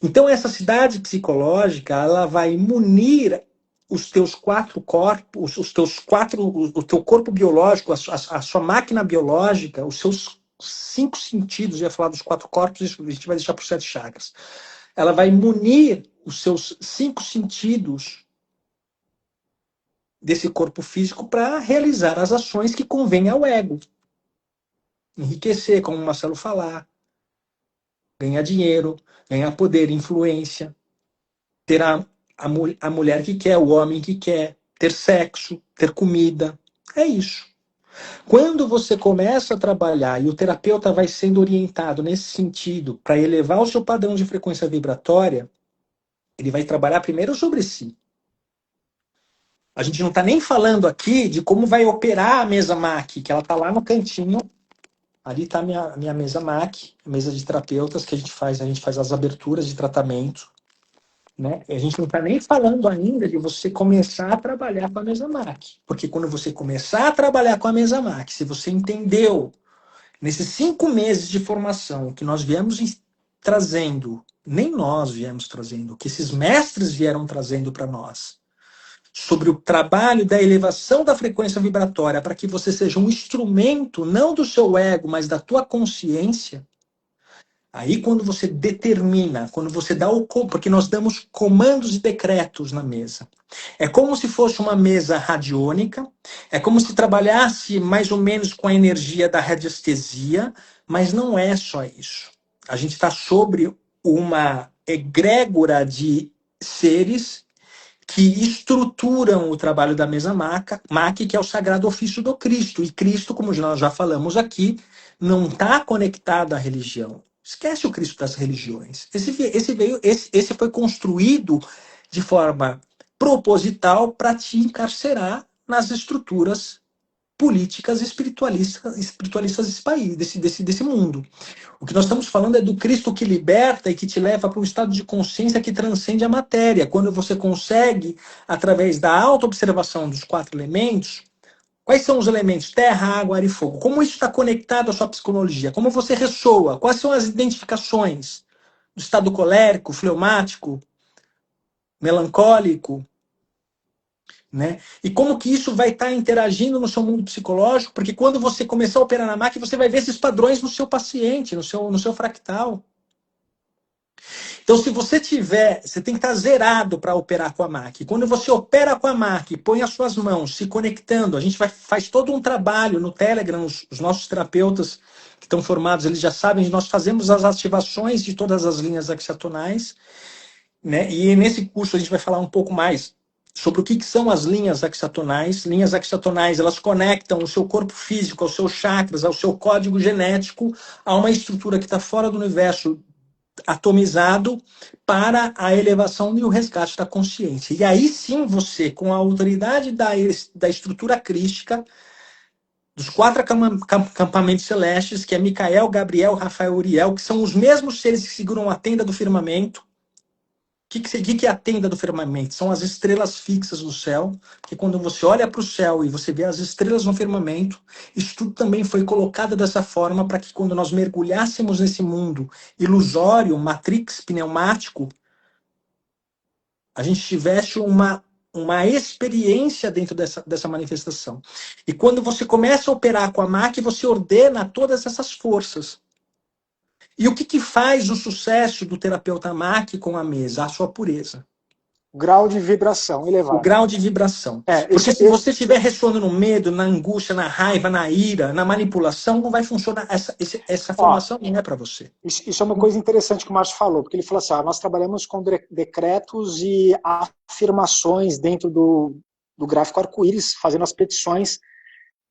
Então essa cidade psicológica, ela vai munir os teus 4 corpos, o teu corpo biológico, a sua máquina biológica, os seus 5 sentidos, eu ia falar dos 4 corpos, isso a gente vai deixar para os 7 chakras. Ela vai munir os seus 5 sentidos desse corpo físico para realizar as ações que convêm ao ego. Enriquecer, como o Marcelo falar, ganhar dinheiro, ganhar poder, influência, ter a mulher que quer, o homem que quer, ter sexo, ter comida. É isso. Quando você começa a trabalhar e o terapeuta vai sendo orientado nesse sentido para elevar o seu padrão de frequência vibratória, ele vai trabalhar primeiro sobre si. A gente não está nem falando aqui de como vai operar a mesa MAC, que ela está lá no cantinho. Ali está a minha mesa MAC, mesa de terapeutas que a gente faz as aberturas de tratamento. Né? A gente não está nem falando ainda de você começar a trabalhar com a mesa MAC. Porque quando você começar a trabalhar com a mesa MAC, se você entendeu, nesses 5 meses de formação que nós viemos trazendo, nem nós viemos trazendo, que esses mestres vieram trazendo para nós, sobre o trabalho da elevação da frequência vibratória, para que você seja um instrumento, não do seu ego, mas da tua consciência. Aí quando você determina, quando você dá o... Porque nós damos comandos e decretos na mesa. É como se fosse uma mesa radiônica, é como se trabalhasse mais ou menos com a energia da radiestesia, mas não é só isso. A gente está sobre uma egrégora de seres que estruturam o trabalho da mesa MAC, que é o sagrado ofício do Cristo. E Cristo, como nós já falamos aqui, não está conectado à religião. Esquece o Cristo das religiões. Esse foi construído de forma proposital para te encarcerar nas estruturas políticas espiritualistas desse mundo. O que nós estamos falando é do Cristo que liberta e que te leva para um estado de consciência que transcende a matéria. Quando você consegue, através da autoobservação dos 4 elementos, quais são os elementos? Terra, água, ar e fogo. Como isso está conectado à sua psicologia? Como você ressoa? Quais são as identificações do estado colérico, fleumático, melancólico? Né? E como que isso vai estar interagindo no seu mundo psicológico? Porque quando você começar a operar na máquina, você vai ver esses padrões no seu paciente, no seu fractal. Então, se você tiver, você tem que estar zerado para operar com a máquina. Quando você opera com a máquina, põe as suas mãos se conectando, a gente faz todo um trabalho no Telegram, os nossos terapeutas que estão formados, eles já sabem, nós fazemos as ativações de todas as linhas axiatonais, né? E nesse curso a gente vai falar um pouco mais sobre o que são as linhas axiatonais. Linhas axiatonais, elas conectam o seu corpo físico, aos seus chakras, ao seu código genético, a uma estrutura que está fora do universo atomizado para a elevação e o resgate da consciência. E aí sim você, com a autoridade da estrutura crística, dos 4 acampamentos celestes, que é Micael, Gabriel, Rafael e Uriel, que são os mesmos seres que seguram a tenda do firmamento. O que é a tenda do firmamento? São as estrelas fixas no céu, porque quando você olha para o céu e você vê as estrelas no firmamento, isso tudo também foi colocado dessa forma para que quando nós mergulhássemos nesse mundo ilusório, matrix, pneumático, a gente tivesse uma experiência dentro dessa manifestação. E quando você começa a operar com a máquina, você ordena todas essas forças. E o que faz o sucesso do terapeuta MAC com a mesa? A sua pureza. O grau de vibração elevado. O grau de vibração. Porque se você estiver ressoando no medo, na angústia, na raiva, na ira, na manipulação, não vai funcionar. Essa formação não é para você. Isso é uma coisa interessante que o Márcio falou, porque ele falou assim, nós trabalhamos com decretos e afirmações dentro do gráfico arco-íris, fazendo as petições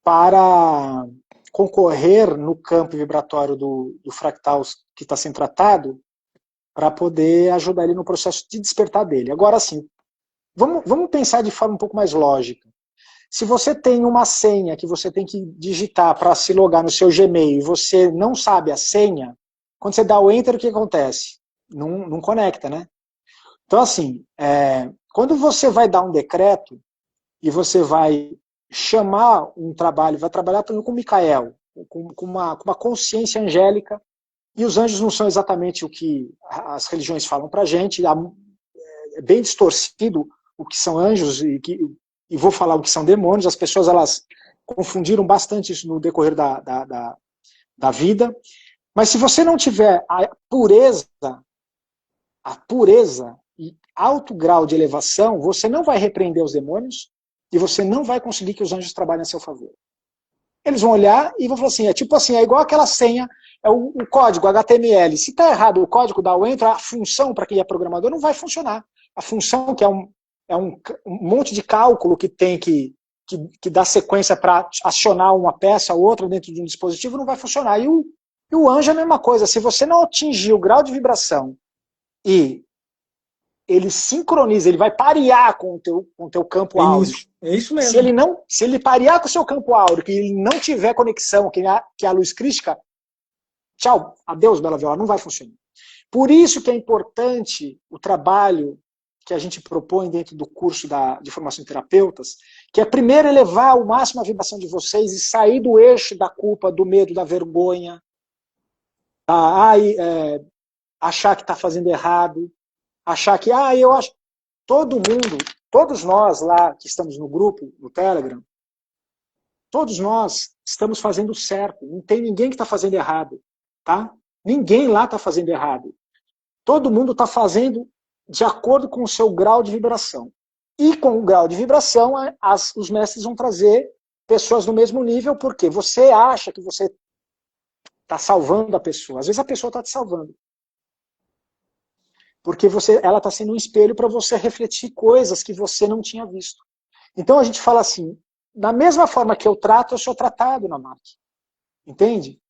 para concorrer no campo vibratório do fractal que está sendo tratado, para poder ajudar ele no processo de despertar dele. Agora, assim, vamos pensar de forma um pouco mais lógica. Se você tem uma senha que você tem que digitar para se logar no seu Gmail e você não sabe a senha, quando você dá o Enter, o que acontece? Não conecta, né? Então, assim, quando você vai dar um decreto e você vai chamar um trabalho, vai trabalhar também com Micael, com uma consciência angélica, e os anjos não são exatamente o que as religiões falam para a gente, é bem distorcido o que são anjos e vou falar o que são demônios. As pessoas elas confundiram bastante isso no decorrer da vida, mas se você não tiver a pureza e alto grau de elevação, você não vai repreender os demônios e você não vai conseguir que os anjos trabalhem a seu favor. Eles vão olhar e vão falar assim, é igual aquela senha, é o código HTML. Se está errado o código, dá o enter, a função para quem é programador não vai funcionar. A função, que é um monte de cálculo que tem que dá sequência para acionar uma peça ou outra dentro de um dispositivo, não vai funcionar. E o anjo é a mesma coisa. Se você não atingir o grau de vibração e ele sincroniza, ele vai parear com o teu campo áureo. É isso mesmo. Se ele parear com o seu campo áureo, que ele não tiver conexão, que a luz crística, tchau, adeus, Bela Viola, não vai funcionar. Por isso que é importante o trabalho que a gente propõe dentro do curso de formação de terapeutas, que é primeiro elevar ao máximo a vibração de vocês e sair do eixo da culpa, do medo, da vergonha, achar que está fazendo errado, achar que, eu acho... Todo mundo, todos nós lá que estamos no grupo, no Telegram, todos nós estamos fazendo certo. Não tem ninguém que está fazendo errado. Tá? Ninguém lá está fazendo errado. Todo mundo está fazendo de acordo com o seu grau de vibração. E com o grau de vibração, os mestres vão trazer pessoas no mesmo nível, porque você acha que você está salvando a pessoa. Às vezes a pessoa está te salvando. Porque ela está sendo um espelho para você refletir coisas que você não tinha visto. Então a gente fala assim, da mesma forma que eu trato, eu sou tratado na máquina. Entende?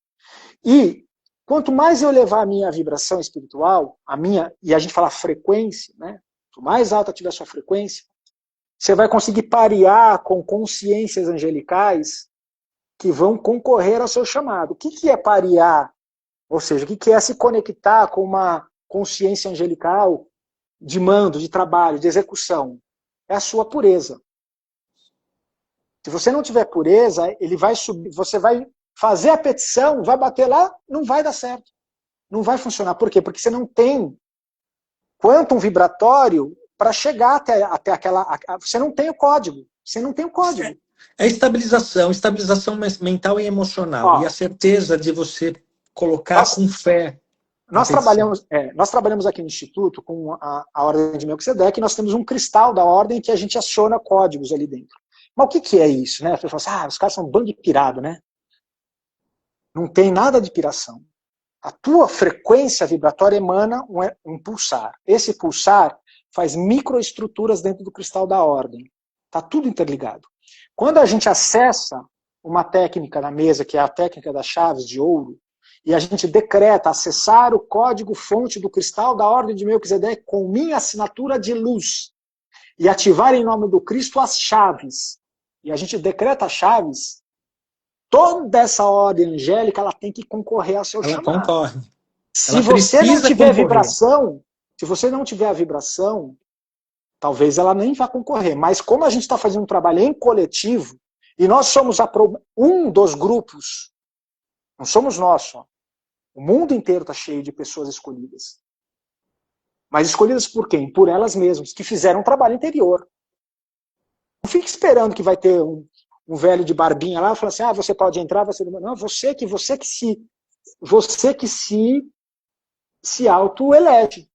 E quanto mais eu levar a minha vibração espiritual, e a gente fala frequência, né? Quanto mais alta tiver a sua frequência, você vai conseguir parear com consciências angelicais que vão concorrer ao seu chamado. O que é parear? Ou seja, o que é se conectar com uma consciência angelical de mando, de trabalho, de execução? É a sua pureza. Se você não tiver pureza, ele vai subir, você vai fazer a petição, vai bater lá, não vai dar certo. Não vai funcionar. Por quê? Porque você não tem quantum vibratório para chegar até aquela... Você não tem o código. Você não tem o código. É estabilização mental e emocional. E a certeza de você colocar com fé. Nós trabalhamos aqui no Instituto com a Ordem de Melquisedeque, e nós temos um cristal da Ordem que a gente aciona códigos ali dentro. Mas o que é isso? Né? As pessoas falam assim, os caras são um bando de pirado, né? Não tem nada de piração. A tua frequência vibratória emana um pulsar. Esse pulsar faz microestruturas dentro do cristal da Ordem. Está tudo interligado. Quando a gente acessa uma técnica na mesa, que é a técnica das chaves de ouro, e a gente decreta acessar o código-fonte do cristal da Ordem de Melquisedeque com minha assinatura de luz, e ativar em nome do Cristo as chaves, e a gente decreta as chaves, toda essa ordem angélica ela tem que concorrer ao seu chamado. Ela concorre. Se você não tiver vibração, se você não tiver a vibração, talvez ela nem vá concorrer. Mas como a gente está fazendo um trabalho em coletivo, e nós somos um dos grupos, não somos nós só. O mundo inteiro está cheio de pessoas escolhidas. Mas escolhidas por quem? Por elas mesmas, que fizeram um trabalho interior. Não fique esperando que vai ter um velho de barbinha lá e fala assim, você pode entrar, você não. Não, você que se auto-elege.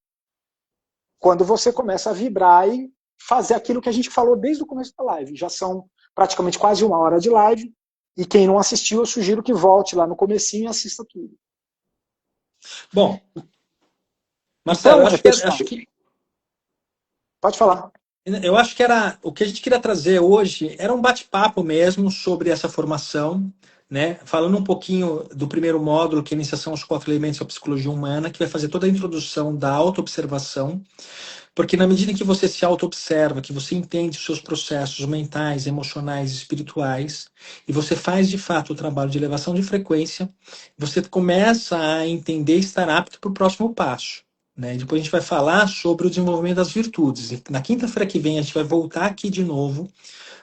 Quando você começa a vibrar e fazer aquilo que a gente falou desde o começo da live. Já são praticamente quase 1 hora de live. E quem não assistiu, eu sugiro que volte lá no comecinho e assista tudo. Bom, Marcelo, então, acho que... Pode falar. Eu acho que era o que a gente queria trazer hoje era um bate-papo mesmo sobre essa formação, né? Falando um pouquinho do primeiro módulo, que é a iniciação aos 4 elementos da psicologia humana, que vai fazer toda a introdução da autoobservação, porque na medida que você se auto-observa, que você entende os seus processos mentais, emocionais e espirituais, e você faz de fato o trabalho de elevação de frequência, você começa a entender e estar apto para o próximo passo. Né? Depois a gente vai falar sobre o desenvolvimento das virtudes. E na quinta-feira que vem a gente vai voltar aqui de novo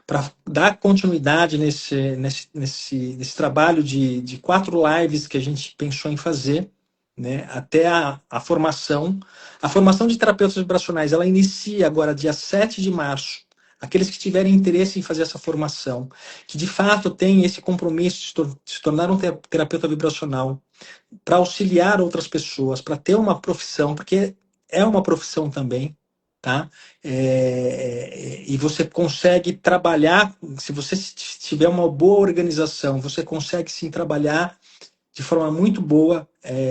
para dar continuidade nesse trabalho de 4 lives que a gente pensou em fazer, né? Até a formação. A formação de terapeutas vibracionais ela inicia agora dia 7 de março. Aqueles que tiverem interesse em fazer essa formação, que de fato têm esse compromisso de se tornar um terapeuta vibracional, para auxiliar outras pessoas, para ter uma profissão, porque é uma profissão também, tá? E você consegue trabalhar, se você tiver uma boa organização, você consegue sim trabalhar de forma muito boa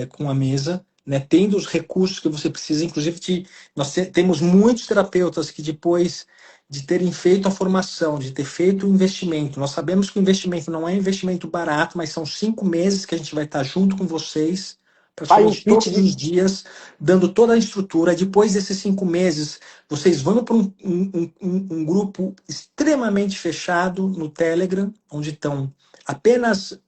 com a mesa, né? Tendo os recursos que você precisa, inclusive nós temos muitos terapeutas que depois de terem feito a formação, de ter feito o investimento. Nós sabemos que o investimento não é investimento barato, mas são 5 meses que a gente vai estar junto com vocês para todos os dias, dando toda a estrutura. Depois desses 5 meses, vocês vão para um grupo extremamente fechado no Telegram, onde estão apenas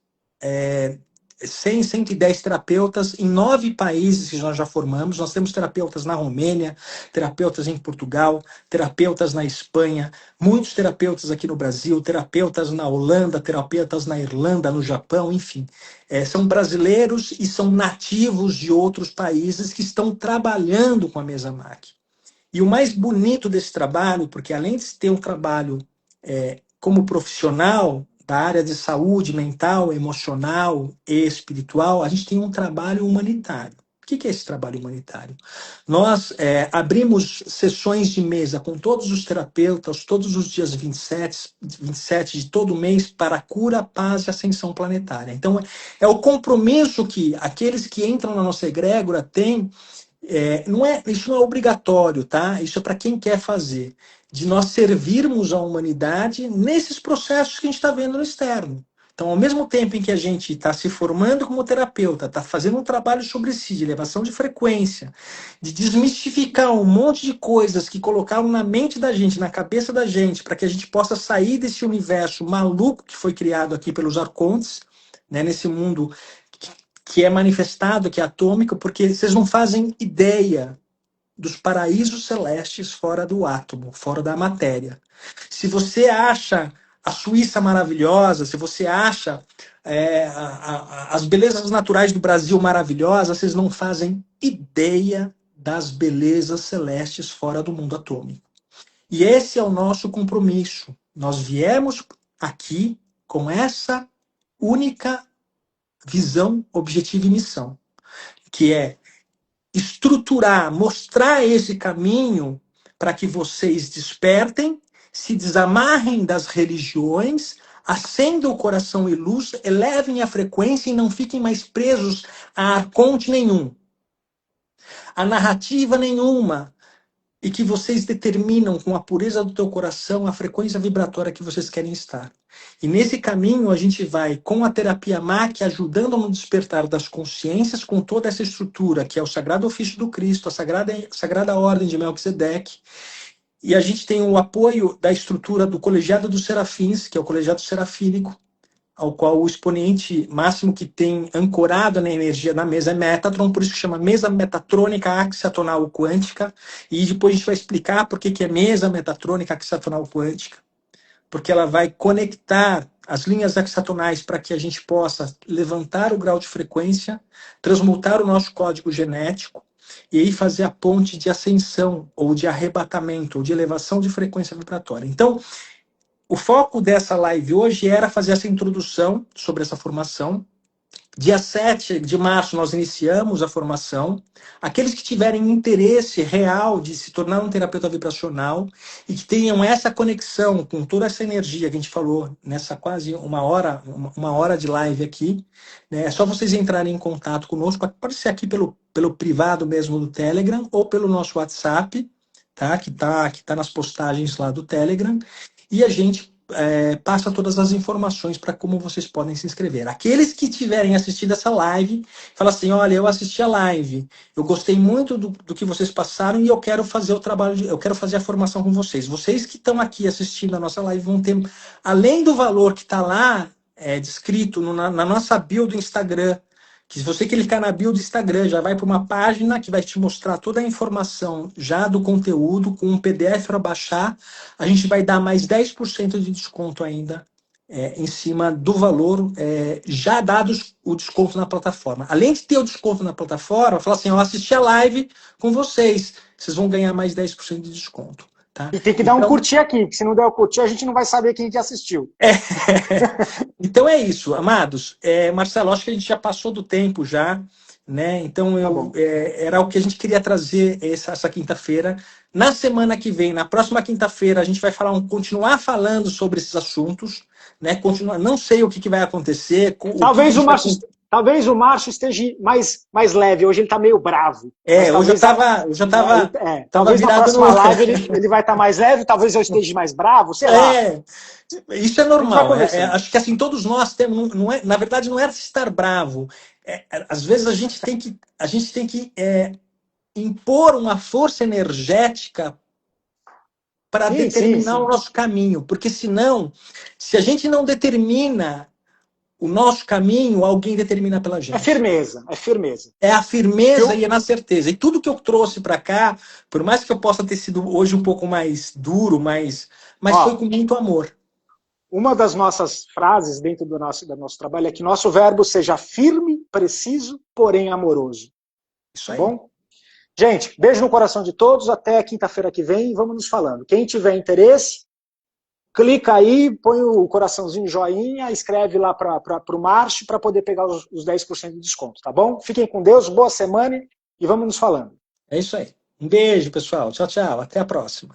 100, 110 terapeutas em 9 países que nós já formamos. Nós temos terapeutas na Romênia, terapeutas em Portugal, terapeutas na Espanha, muitos terapeutas aqui no Brasil, terapeutas na Holanda, terapeutas na Irlanda, no Japão, enfim. São brasileiros e são nativos de outros países que estão trabalhando com a mesa MAC. E o mais bonito desse trabalho, porque além de ter um trabalho como profissional da área de saúde mental, emocional e espiritual, a gente tem um trabalho humanitário. O que é esse trabalho humanitário? Nós abrimos sessões de mesa com todos os terapeutas, todos os dias 27 de todo mês, para a cura, paz e ascensão planetária. Então, é o compromisso que aqueles que entram na nossa egrégora têm. Isso não é obrigatório, tá? Isso é para quem quer fazer. De nós servirmos a humanidade nesses processos que a gente está vendo no externo. Então, ao mesmo tempo em que a gente está se formando como terapeuta, está fazendo um trabalho sobre si, de elevação de frequência, de desmistificar um monte de coisas que colocaram na mente da gente, na cabeça da gente, para que a gente possa sair desse universo maluco que foi criado aqui pelos arcontes, né, nesse mundo que é manifestado, que é atômico, porque vocês não fazem ideia dos paraísos celestes fora do átomo, fora da matéria. Se você acha a Suíça maravilhosa, se você acha as belezas naturais do Brasil maravilhosas, vocês não fazem ideia das belezas celestes fora do mundo atômico. E esse é o nosso compromisso. Nós viemos aqui com essa única visão, objetivo e missão, que é estruturar, mostrar esse caminho para que vocês despertem, se desamarrem das religiões, acendam o coração e luz, elevem a frequência e não fiquem mais presos a arconte nenhum, a narrativa nenhuma, e que vocês determinam com a pureza do teu coração a frequência vibratória que vocês querem estar. E nesse caminho a gente vai, com a terapia MAC, ajudando no despertar das consciências, com toda essa estrutura, que é o Sagrado Ofício do Cristo, a Sagrada Ordem de Melquisedeque. E a gente tem o apoio da estrutura do Colegiado dos Serafins, que é o Colegiado Serafínico, ao qual o expoente máximo que tem ancorado na energia da mesa é Metatron, por isso que chama mesa metatrônica axiatonal quântica, e depois a gente vai explicar por que é mesa metatrônica axiatonal quântica, porque ela vai conectar as linhas axiatonais para que a gente possa levantar o grau de frequência, transmutar o nosso código genético, e aí fazer a ponte de ascensão, ou de arrebatamento, ou de elevação de frequência vibratória. Então, o foco dessa live hoje era fazer essa introdução sobre essa formação. Dia 7 de março nós iniciamos a formação. Aqueles que tiverem interesse real de se tornar um terapeuta vibracional e que tenham essa conexão com toda essa energia que a gente falou nessa quase uma hora de live aqui, né? É só vocês entrarem em contato conosco, pode ser aqui pelo privado mesmo do Telegram ou pelo nosso WhatsApp, tá? Que tá nas postagens lá do Telegram. E a gente passa todas as informações para como vocês podem se inscrever. Aqueles que tiverem assistido essa live, falam assim, olha, eu assisti a live, eu gostei muito do que vocês passaram e eu quero fazer o trabalho, eu quero fazer a formação com vocês. Vocês que estão aqui assistindo a nossa live vão ter, além do valor que está lá descrito na nossa bio do Instagram, que se você clicar na bio do Instagram, já vai para uma página que vai te mostrar toda a informação já do conteúdo, com um PDF para baixar. A gente vai dar mais 10% de desconto ainda em cima do valor já dados o desconto na plataforma. Além de ter o desconto na plataforma, falar assim, eu assisti a live com vocês vão ganhar mais 10% de desconto. Tá? E tem que dar um curtir aqui, porque se não der o curtir, a gente não vai saber quem que assistiu. Então é isso, amados. Marcelo, acho que a gente já passou do tempo já, né? Então era o que a gente queria trazer essa quinta-feira. Na semana que vem, na próxima quinta-feira, a gente vai continuar falando sobre esses assuntos, né? Não sei o que vai acontecer. Talvez o Márcio esteja mais leve, hoje ele está meio bravo. Hoje eu já estava talvez na próxima live ele vai estar mais leve, talvez eu esteja mais bravo, sei lá. Isso é normal. Acho que assim, todos nós temos, não é, na verdade não é estar bravo. Às vezes a gente tem que impor uma força energética para determinar o nosso caminho. Porque senão, se a gente não determina o nosso caminho, alguém determina pela gente. É firmeza. É a firmeza e é na certeza. E tudo que eu trouxe para cá, por mais que eu possa ter sido hoje um pouco mais duro, mas foi com muito amor. Uma das nossas frases dentro do nosso trabalho é que nosso verbo seja firme, preciso, porém amoroso. Isso aí. Tá bom? Gente, beijo no coração de todos. Até quinta-feira que vem e vamos nos falando. Quem tiver interesse, clica aí, põe o coraçãozinho joinha, escreve lá para o Márcio para poder pegar os 10% de desconto, tá bom? Fiquem com Deus, boa semana e vamos nos falando. É isso aí. Um beijo, pessoal. Tchau, tchau. Até a próxima.